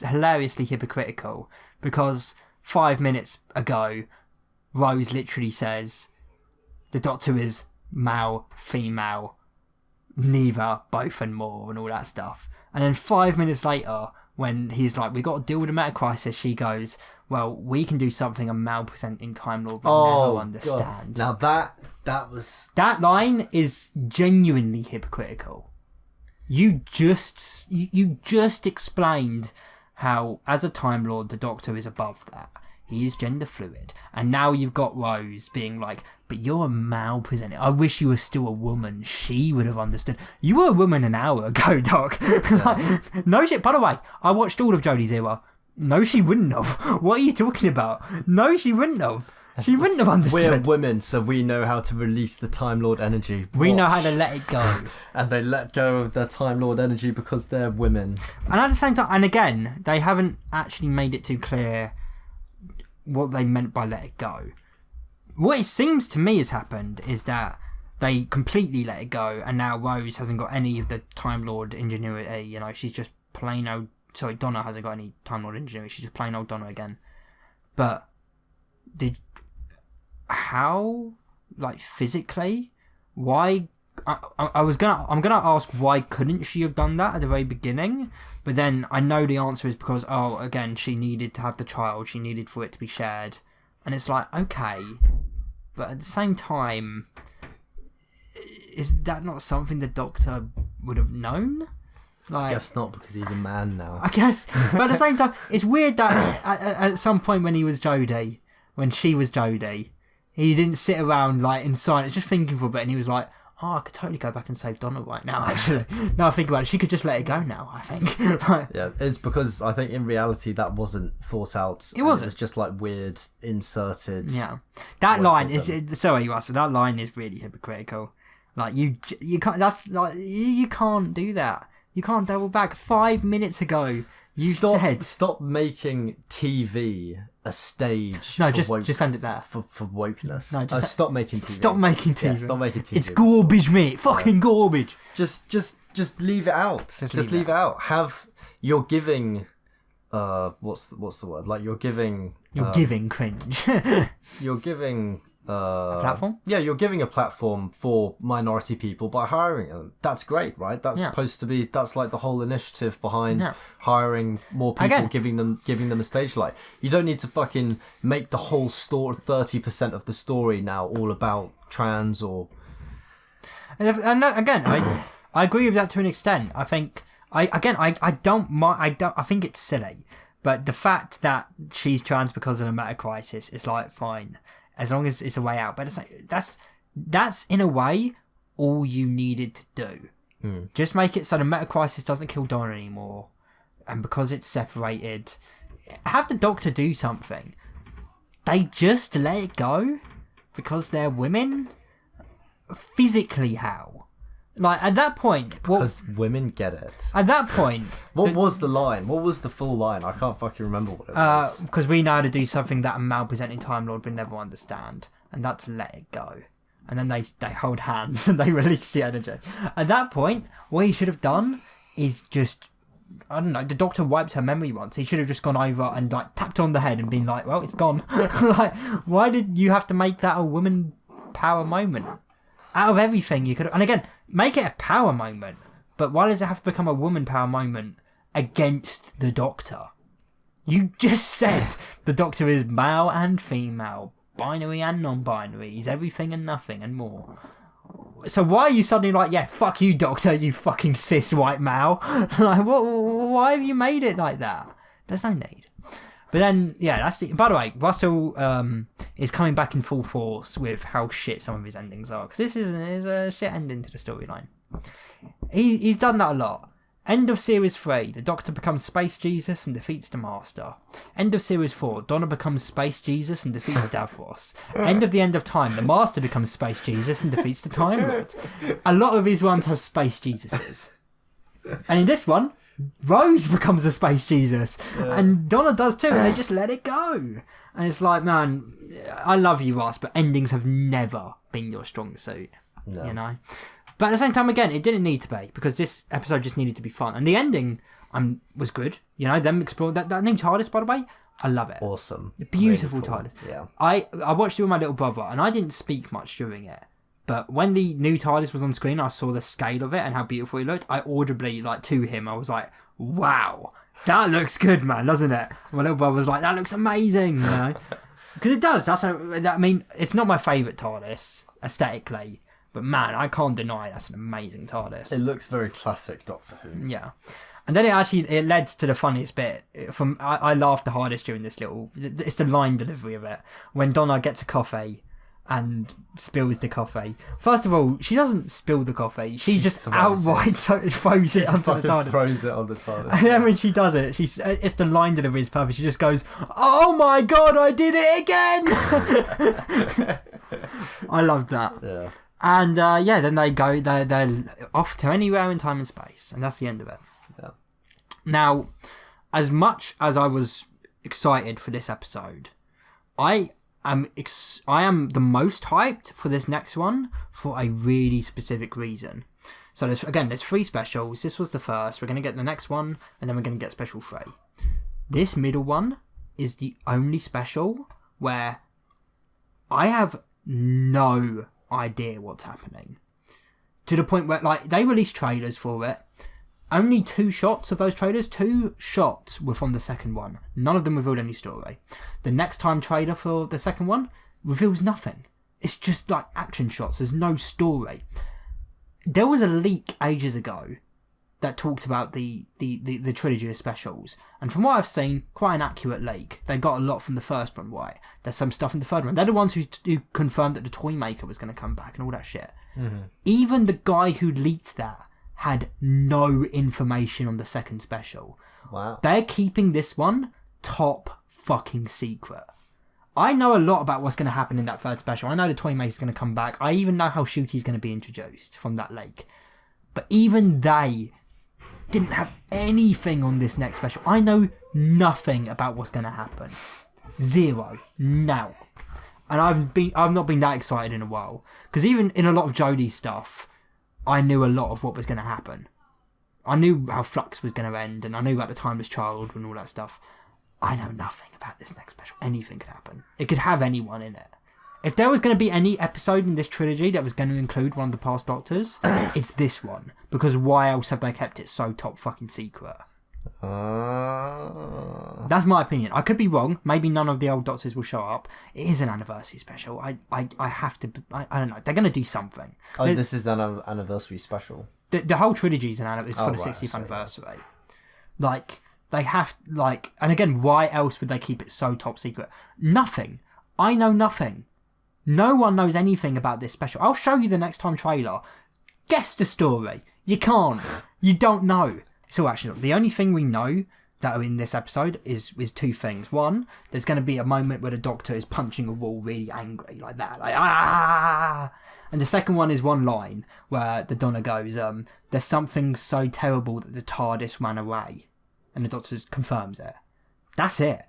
hilariously hypocritical, because 5 minutes ago, Rose literally says the Doctor is male, female, neither, both, and more, and all that stuff. And then 5 minutes later, when he's like, we got to deal with the meta crisis, she goes, well, we can do something a male presenting Time Lord will never understand. God. Now that line is genuinely hypocritical. You just explained how, as a Time Lord, the Doctor is above that. He is gender fluid. And now you've got Rose being like, but you're a male presenter. I wish you were still a woman. She would have understood. You were a woman an hour ago, Doc. Like, no shit. By the way, I watched all of Jodie's era. No, she wouldn't have. What are you talking about? No, she wouldn't have. She wouldn't have understood. We're women, so we know how to release the Time Lord energy. We know how to let it go. And they let go of their Time Lord energy because they're women. And at the same time, and again, they haven't actually made it too clear what they meant by let it go. What it seems to me has happened is that they completely let it go, and now Rose hasn't got any of the Time Lord ingenuity. You know, she's just plain old. Sorry, Donna hasn't got any Time Lord ingenuity. She's just plain old Donna again. But how, like, physically, why? I'm gonna ask, why couldn't she have done that at the very beginning? But then I know the answer is because, again, she needed to have the child. She needed for it to be shared. And it's like, okay, but at the same time, is that not something the Doctor would have known? Like, I guess not, because he's a man now. I guess, but at the same time, it's weird that at some point when he was Jodie, when she was Jodie, he didn't sit around like in silence, just thinking for a bit, and he was like, I could totally go back and save Donna right now, actually. Now I think about it, she could just let it go now, I think. Yeah, it's because I think in reality that wasn't thought out. It wasn't. It was just like weird, inserted. Yeah. That line is, sorry you asked, that line is really hypocritical. Like, you can't, that's like, you can't do that. You can't double back. 5 minutes ago, Stop making TV a stage. No, just end it there. For wokeness. No, just stop making TV. Stop making TV. Yeah, stop making TV. It's garbage, mate. Fucking garbage. Just leave it out. Just leave it out. You're giving. What's the word? Like you're giving. You're giving cringe. You're giving. A platform? Yeah, you're giving a platform for minority people by hiring them. That's great, right? That's supposed to be. That's like the whole initiative behind hiring more people, Again, giving them a stage light. You don't need to fucking make the whole story 30% of the story now all about trans or. And again, I agree with that to an extent. I think I think it's silly, but the fact that she's trans because of the meta crisis is like fine. As long as it's a way out. But it's like, that's in a way all you needed to do. Just make it so the meta crisis doesn't kill Donna anymore. And because it's separated, have the Doctor do something. They just let it go because they're women? Physically how? Like, at that point... Because women get it. At that point... What was the line? What was the full line? I can't fucking remember what it was. Because we know how to do something that a male-presenting Time Lord would never understand. And that's let it go. And then they hold hands and they release the energy. At that point, what he should have done is just... I don't know, the Doctor wiped her memory once. He should have just gone over and like tapped her on the head and been like, well, it's gone. Like, why did you have to make that a woman power moment? Out of everything you could... And again, make it a power moment. But why does it have to become a woman power moment against the Doctor? You just said the Doctor is male and female, binary and non-binary. He's everything and nothing and more. So why are you suddenly like, yeah, fuck you, Doctor, you fucking cis white male? Like, why have you made it like that? There's no need. But then, yeah, that's it. By the way, Russell is coming back in full force with how shit some of his endings are. Because this is a shit ending to the storyline. He's done that a lot. End of Series 3, the Doctor becomes Space Jesus and defeats the Master. End of Series 4, Donna becomes Space Jesus and defeats Davros. End of Time, the Master becomes Space Jesus and defeats the Time Lord. A lot of his ones have Space Jesuses. And in this one, Rose becomes a Space Jesus. And Donna does too, and they just let it go. And it's like, man, I love you, Ross, but endings have never been your strong suit. No. You know? But at the same time, again, it didn't need to be, because this episode just needed to be fun. And the ending was good. You know, them explored that new TARDIS, by the way. I love it. Awesome. Beautiful really cool. TARDIS. Yeah. I watched it with my little brother, and I didn't speak much during it. But when the new TARDIS was on screen, I saw the scale of it and how beautiful it looked. I audibly, like, to him, I was like, wow, that looks good, man, doesn't it? My little brother was like, that looks amazing, you know? Because it does. I mean, it's not my favourite TARDIS, aesthetically. But man, I can't deny that's an amazing TARDIS. It looks very classic Doctor Who. Yeah. And then it led to the funniest bit. I laughed the hardest during this it's the line delivery of it. When Donna gets a coffee and spills the coffee. First of all, she doesn't spill the coffee. She just outright throws it onto the TARDIS. Throws it on the TARDIS. And then when she does it, it's the line delivery is perfect. She just goes, "Oh my god, I did it again!" I loved that. Yeah. And then they're off to anywhere in time and space, and that's the end of it. Yeah. Now, as much as I was excited for this episode, I am the most hyped for this next one for a really specific reason. So there's 3 specials. This was the first. We're going to get the next one, and then we're going to get special 3. This middle one is the only special where I have no idea what's happening, to the point where, like, they released trailers for it. Only 2 shots of those trailers, 2 shots were from the second one. None of them revealed any story. The next time trailer for the second one reveals nothing. It's just like action shots. There's no story. There was a leak ages ago that talked about the trilogy of specials, and from what I've seen, quite an accurate leak. They got a lot from the first one, right? There's some stuff in the third one. They're the ones who confirmed that the toy maker was going to come back and all that shit. Mm-hmm. Even the guy who leaked that had no information on the second special. Wow. They're keeping this one top fucking secret. I know a lot about what's going to happen in that third special. I know the toy maker's going to come back. I even know how Shooty's going to be introduced from that leak. But even they didn't have anything on this next special. I know nothing about what's going to happen. Zero. Now. And I've not been that excited in a while. Because even in a lot of Jodie's stuff, I knew a lot of what was going to happen. I knew how Flux was going to end, and I knew about the Timeless Child and all that stuff. I know nothing about this next special. Anything could happen. It could have anyone in it. If there was going to be any episode in this trilogy that was going to include one of the past Doctors, it's this one. Because why else have they kept it so top fucking secret? That's my opinion. I could be wrong. Maybe none of the old Doctors will show up. It is an anniversary special. I have to... I don't know. They're going to do something. Oh, this is an anniversary special. The whole trilogy is for the 60th anniversary. Like, they have... Like, and again, why else would they keep it so top secret? Nothing. I know nothing. No one knows anything about this special. I'll show you the next time trailer. Guess the story. You can't. You don't know. So actually, the only thing we know that are in this episode is 2 things. One, there's going to be a moment where the Doctor is punching a wall really angry, like that. Like, ah! And the second one is one line where the Donna goes, there's something so terrible that the TARDIS ran away. And the Doctor confirms it. That's it.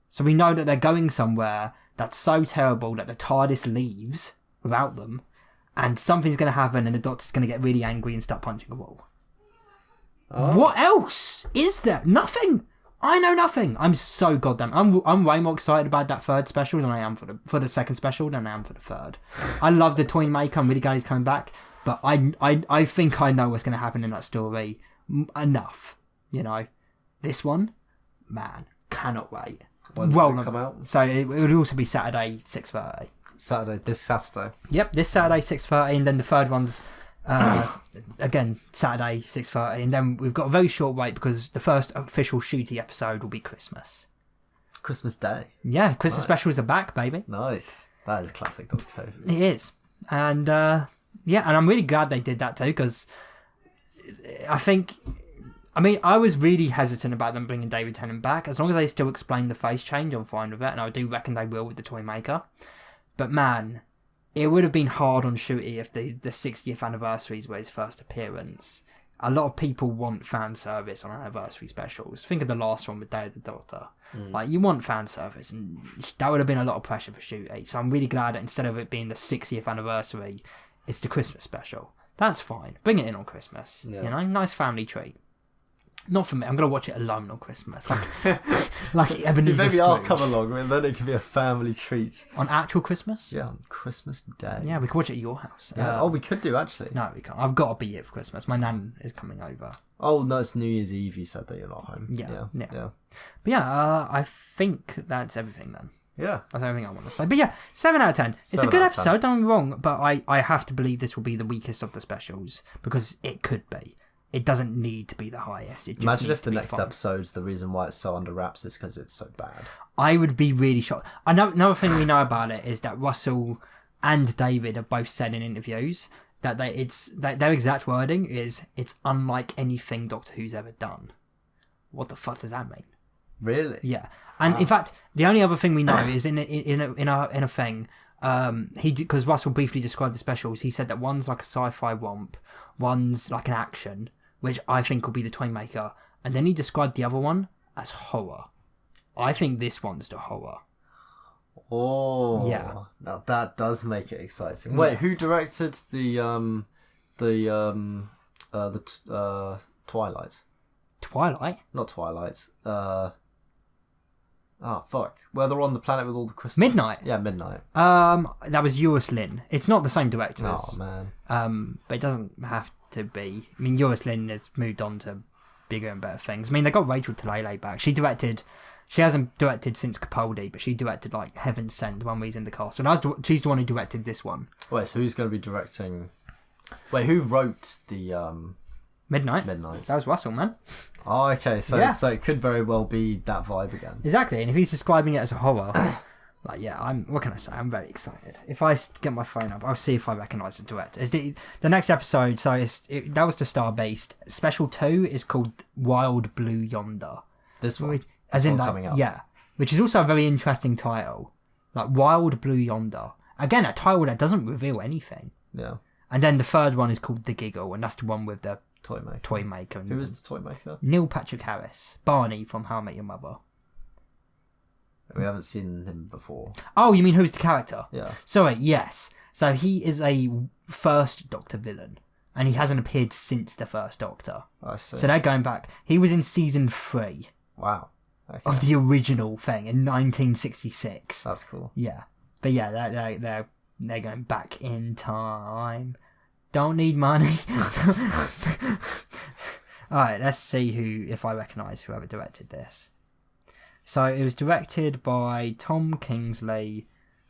So we know that they're going somewhere that's so terrible that the TARDIS leaves without them, and something's going to happen and the Doctor's going to get really angry and start punching a wall. Oh. What else is there? Nothing. I know nothing. I'm so goddamn... I'm way more excited about that third special than I am for the second special than I am for the third. I love the toy maker. I'm really glad he's coming back, but I think I know what's going to happen in that story enough. You know, this one, man, cannot wait. When does it come out? So it would also be Saturday 6:30. This Saturday. Yep, this Saturday 6:30, and then the third one's again Saturday 6:30, and then we've got a very short wait because the first official shooty episode will be Christmas. Christmas Day. Yeah, Christmas specials are back, baby. Nice. That is classic Doctor Who. It is, and and I'm really glad they did that too because I was really hesitant about them bringing David Tennant back. As long as they still explain the face change, I'm fine with it, and I do reckon they will with the toy maker. But man, it would have been hard on Shooty if the 60th anniversaries were his first appearance. A lot of people want fan service on anniversary specials. Think of the last one with Day of the Doctor. Like, you want fan service, and that would have been a lot of pressure for Shooty. So I'm really glad that instead of it being the 60th anniversary, it's the Christmas special. That's fine. Bring it in on Christmas. Yeah. You know, nice family treat. Not for me. I'm going to watch it alone on Christmas. Like Ebenezer Maybe Scrooge. I'll come along and then it can be a family treat. On actual Christmas? Yeah, on Christmas Day. Yeah, we could watch it at your house. Yeah. We could do, actually. No, we can't. I've got to be here for Christmas. My nan is coming over. Oh, no, it's New Year's Eve. You said that you're not home. Yeah. Yeah. But yeah, I think that's everything then. Yeah. That's everything I want to say. But yeah, 7 out of 10. It's a good episode, don't get me wrong, but I have to believe this will be the weakest of the specials because it could be. It doesn't need to be the highest. It just Imagine needs if the to be next fun. episode's the reason why it's so under wraps is because it's so bad. I would be really shocked. Another thing we know about it is that Russell and David have both said in interviews that their exact wording is it's unlike anything Doctor Who's ever done. What the fuck does that mean? Really? Yeah, and in fact, the only other thing we know is in a thing. Because Russell briefly described the specials, he said that one's like a sci-fi romp, one's like an action, which I think will be the Toymaker, and then he described the other one as horror. I think this one's the horror. Oh, yeah. Now that does make it exciting. Wait, who directed the Twilight? Twilight? Not Twilight. Fuck. Where they're on the planet with all the crystals. Midnight. Yeah, Midnight. That was Eurus Lyn. It's not the same director. Oh man. But it doesn't have to be. I mean, Eurus Lyn has moved on to bigger and better things. I mean, they got Rachel Talalay back. She hasn't directed since Capaldi, but she directed like Heaven Sent, the one where he's in the castle. And she's the one who directed this one. Wait, so who's going to be directing? Wait, who wrote the Midnight? That was Russell, man. Oh, okay. So it could very well be that vibe again. Exactly, and if he's describing it as a horror, what can I say? I'm very excited. If I get my phone up, I'll see if I recognise the director. It's the next episode, so that was the Star Beast. Special 2 is called Wild Blue Yonder. This one? Coming up. Yeah, which is also a very interesting title. Like Wild Blue Yonder. Again, a title that doesn't reveal anything. Yeah. And then the third one is called The Giggle, and that's the one with the Toymaker. Who is the Toymaker? Neil Patrick Harris. Barney from How I Met Your Mother. We haven't seen him before. Oh, you mean who's the character? Yeah. Sorry, yes. So he is a first Doctor villain, and he hasn't appeared since the first Doctor. I see. So they're going back. He was in season 3. Wow. Okay. Of the original thing in 1966. That's cool. Yeah. But yeah, they're going back in time. Don't need money. Alright, let's see if I recognise whoever directed this. So it was directed by Tom Kingsley,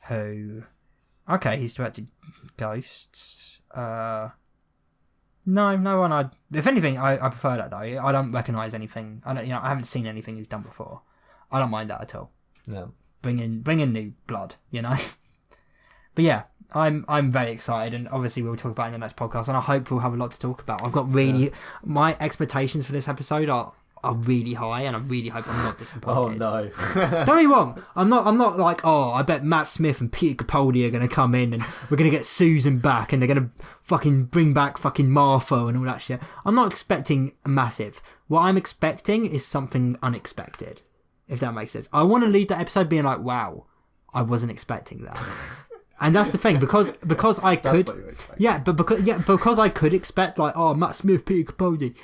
who... Okay, he's directed Ghosts. No one. If anything, I prefer that though. I don't recognise anything. I haven't seen anything he's done before. I don't mind that at all. Yeah. Bring in new blood, But yeah, I'm very excited, and obviously we'll talk about it in the next podcast, and I hope we'll have a lot to talk about. I've got my expectations for this episode are really high, and I really hope I'm not disappointed. Oh no. Don't get me wrong, I'm not like, I bet Matt Smith and Peter Capaldi are going to come in and we're going to get Susan back and they're going to fucking bring back fucking Martha and all that shit. I'm not expecting a massive. What I'm expecting is something unexpected, if that makes sense. I want to leave that episode being like, wow, I wasn't expecting that. And that's the thing, because I could, because I could expect like, Matt Smith, Peter Capaldi.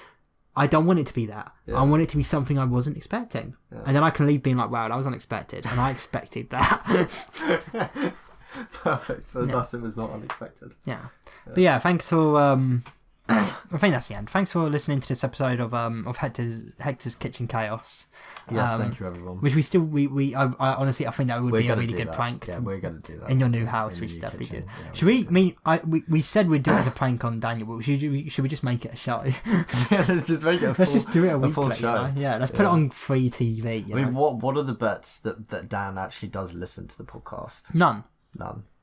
I don't want it to be that. Yeah. I want it to be something I wasn't expecting. Yeah. And then I can leave being like, wow, that was unexpected. And I expected that. Perfect. So thus it was not unexpected. Yeah. But yeah, thanks for I think that's the end. Thanks for listening to this episode of Hector's Kitchen Chaos. Yes, thank you everyone. Which I honestly I think that would be a really good prank. Yeah, we're gonna do that in your new house. We should definitely do. Yeah, should we? I mean, we said we'd do it as a prank on Daniel, but should we just make it a show? Yeah, let's just make it. Let's just do it a full weekly, show. You know? Yeah, let's put it on free TV. I mean, what are the bets that Dan actually does listen to the podcast? None.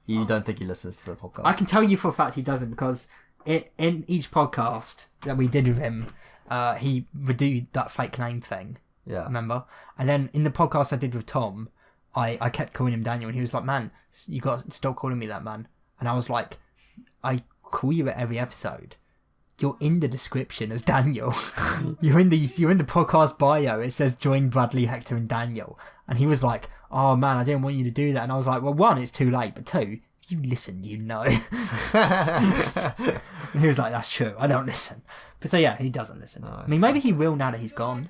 You don't think he listens to the podcast? I can tell you for a fact he doesn't, because in each podcast that we did with him, he reviewed that fake name thing. Yeah. Remember? And then in the podcast I did with Tom, I kept calling him Daniel, and he was like, "Man, you got to stop calling me that, man." And I was like, "I call you at every episode. You're in the description as Daniel. you're in the podcast bio. It says join Bradley, Hector, and Daniel." And he was like, "Oh man, I didn't want you to do that." And I was like, "Well, one, it's too late, but two, if you listen, you know." And he was like, "That's true. I don't listen." But so yeah, he doesn't listen. I mean, maybe he will now that he's gone.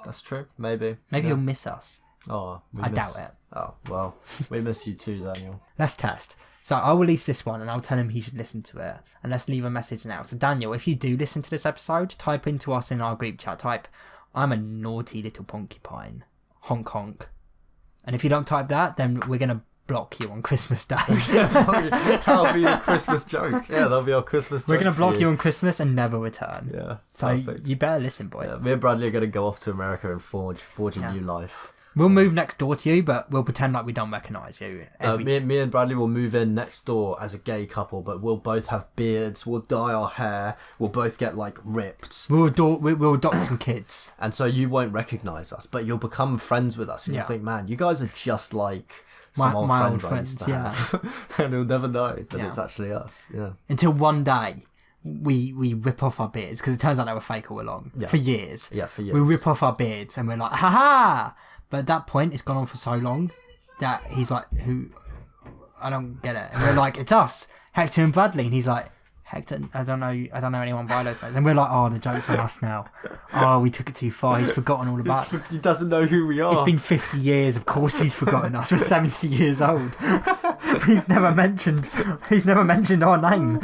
That's true. Maybe he'll miss us. Oh, I doubt it. Oh well, we miss you too, Daniel. Let's test. So I'll release this one and I'll tell him he should listen to it. And let's leave a message now. So Daniel, if you do listen to this episode, type into us in our group chat. Type, "I'm a naughty little porcupine. Honk honk." And if you don't type that, then we're going to block you on Christmas Day. That'll be a Christmas joke. Yeah, that'll be our Christmas joke. We're going to block you on Christmas and never return. Yeah. So perfect. You better listen, boy. Yeah, me and Bradley are going to go off to America and forge a new life. We'll move next door to you, but we'll pretend like we don't recognise you. Me and Bradley will move in next door as a gay couple, but we'll both have beards, we'll dye our hair, we'll both get, like, ripped. We'll adopt some kids. And so you won't recognise us, but you'll become friends with us, and you'll think, man, you guys are just like some old friends I used to have. And you'll never know that it's actually us. Yeah. Until one day we rip off our beards, because it turns out they were fake all along. Yeah. For years. Yeah, for years. We rip off our beards and we're like, ha ha! But at that point, it's gone on for so long that he's like, "Who? I don't get it." And we're like, "It's us, Hector and Bradley." And he's like, "Hector, I don't know anyone by those names." And we're like, "Oh, the joke's on us now. Oh, we took it too far. He's forgotten all about it. He doesn't know who we are. It's been 50 years. Of course he's forgotten us. We're 70 years old. He's never mentioned our name."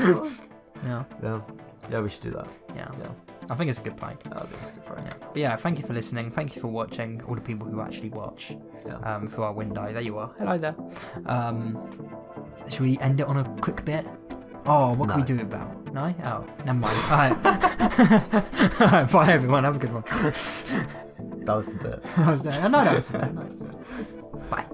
Yeah, we should do that. Yeah. I think it's a good prank. I think it's a good prank. Yeah. But yeah, thank you for listening. Thank you for watching. All the people who actually watch through our window. There you are. Hello there. Should we end it on a quick bit? Oh, what can we do it about? No? Oh, never mind. Alright. Bye everyone. Have a good one. That was the bit. That was the bit. Bye.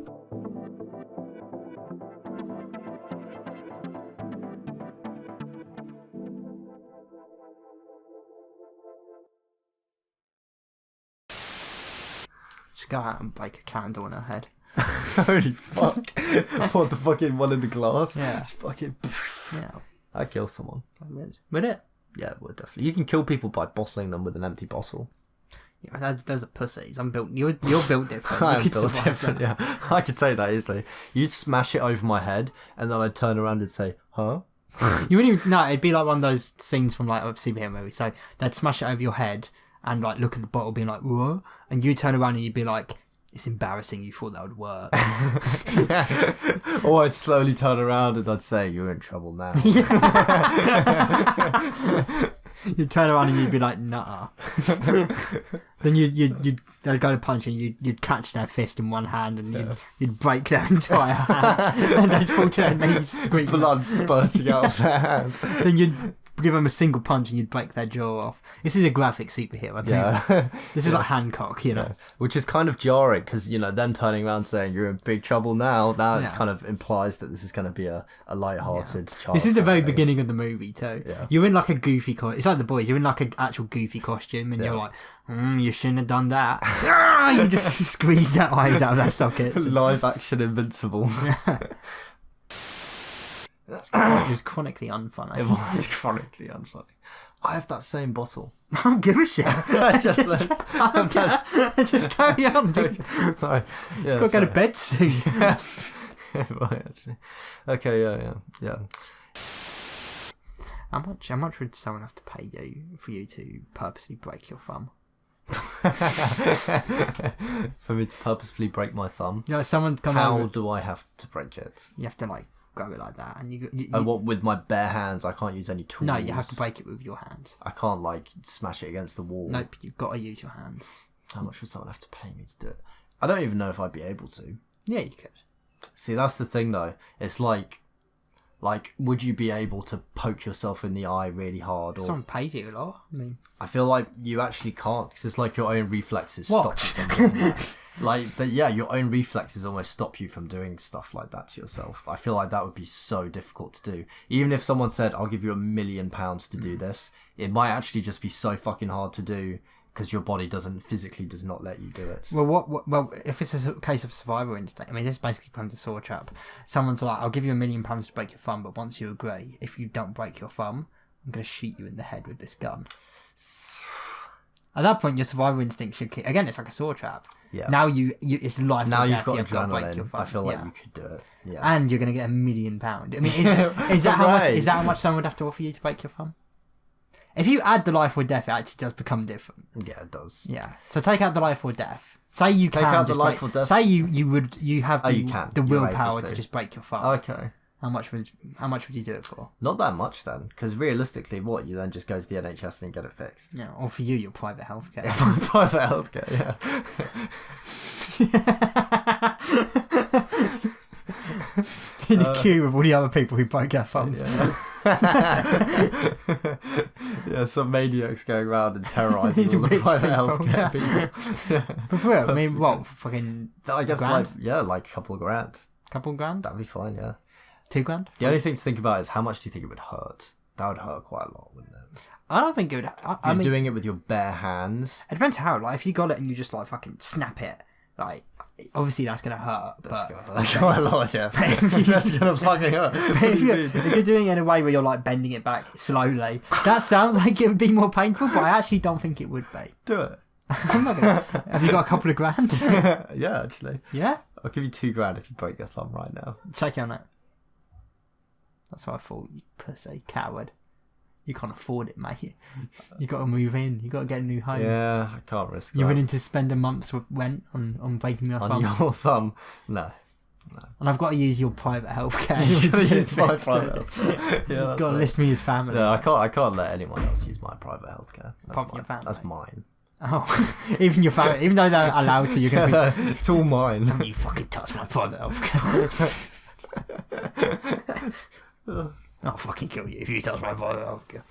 Go out and break a candle on her head. Holy fuck. What, the fucking one in the glass? Yeah. Just fucking... Yeah. I'd kill someone. Would it? Yeah, it would definitely. You can kill people by bottling them with an empty bottle. Yeah, those are pussies. You're built different. I'm built different, yeah. I could say that easily. You'd smash it over my head, and then I'd turn around and say, "Huh?" You wouldn't even... No, it'd be like one of those scenes from like a superhero movie. So they'd smash it over your head and like look at the bottle being like, "What?" And you turn around and you'd be like, "It's embarrassing you thought that would work." Or I'd slowly turn around and I'd say, "You're in trouble now." You'd turn around and you'd be like, "Nuh-uh." Then they'd go to punch and you'd catch their fist in one hand and you'd break their entire hand and they'd fall to their knees screaming. Blood spurting out of their hand. Then you'd give them a single punch and you'd break their jaw off. This is a graphic superhero. This is like Hancock, you know. Yeah. Which is kind of jarring because, you know, them turning around saying you're in big trouble now, that kind of implies that this is going to be a light-hearted child. This is the very beginning of the movie too. Yeah. You're in like a goofy it's like The Boys. You're in like an actual goofy costume and you're like, you shouldn't have done that. You just squeeze their eyes out of their sockets. Live action Invincible. It was chronically unfunny. It was chronically unfunny. I have that same bottle. I don't give a shit. just carry on, dude. Right. Yeah, Gotta go to bed soon. Right, actually. Okay, yeah. How much would someone have to pay you for you to purposely break your thumb? For me to purposefully break my thumb? You know, someone come How over, do I have to break it? you have to like grab it like that, and and what, with my bare hands? I can't use any tools. No, you have to break it with your hands. I can't like smash it against the wall. Nope, you've got to use your hands. How much would someone have to pay me to do it? I don't even know if I'd be able to. Yeah, you could. See, that's the thing though. It's like, would you be able to poke yourself in the eye really hard? Or someone pays you a lot. I mean, I feel like you actually can't, because it's like your own reflexes What? stop you from doing that. But yeah, your own reflexes almost stop you from doing stuff like that to yourself. I feel like that would be so difficult to do. Even if someone said, "I'll give you £1 million to do this," it might actually just be so fucking hard to do because your body does not let you do it. well, well, if it's a case of survival instinct, I mean, this basically becomes a saw trap. Someone's like, "I'll give you £1 million to break your thumb, but once you agree, if you don't break your thumb, I'm going to shoot you in the head with this gun." At that point, your survival instinct should kick. Again, it's like a saw trap. Yeah. Now it's life Now or you've death. got You've got to break adrenaline. your thumb. I feel like you could do it. Yeah. And you're going to get £1 million. I mean, is that how much? Is that how much someone would have to offer you to break your thumb? If you add the life or death, it actually does become different. Yeah, it does. Yeah. So take out the life or death. Say you Take can out the just life break, or death? Say you have the, you can. the You're willpower able to just break your thumb. Okay. How much would you do it for? Not that much then, because realistically, what, you then just go to the NHS and get it fixed? Yeah, or for you, your private healthcare. Private healthcare, yeah. In the queue with all the other people who broke their thumbs. Yeah, some maniacs going around and terrorising all the Rich private people, healthcare people. Yeah. But for real, I mean, what, fucking I guess grand? like a couple of grand. Couple grand? That'd be fine, yeah. 2 grand? The only thing to think about is how much do you think it would hurt? That would hurt quite a lot, wouldn't it? I don't think it would. I mean, doing it with your bare hands. it depends how. Like, if you got it and you just like fucking snap it, like, obviously that's gonna hurt. That's but gonna hurt quite a lot, yeah. That's gonna fucking hurt. But if you're doing it in a way where you're like bending it back slowly, that sounds like it would be more painful, but I actually don't think it would be. Do it. I'm not gonna. Have you got a couple of grand? Yeah, actually. Yeah? I'll give you 2 grand if you break your thumb right now. Check on it. That's what I thought, you pussy, coward. You can't afford it, mate. You got to move in. You got to get a new home. Yeah, I can't risk that. You're willing to spend a month's rent on breaking your thumb? On your thumb? No. And I've got to use your private healthcare. You've got to use my fixed. private healthcare. Yeah, that's Got to right. list me as family. No, I can't let anyone else use my private healthcare. Apart from your family. That's mine. Oh, even your family, even though they're allowed to, you're going to be... It's all mine. You fucking touch my private healthcare. I'll fucking kill you if you touch my private healthcare.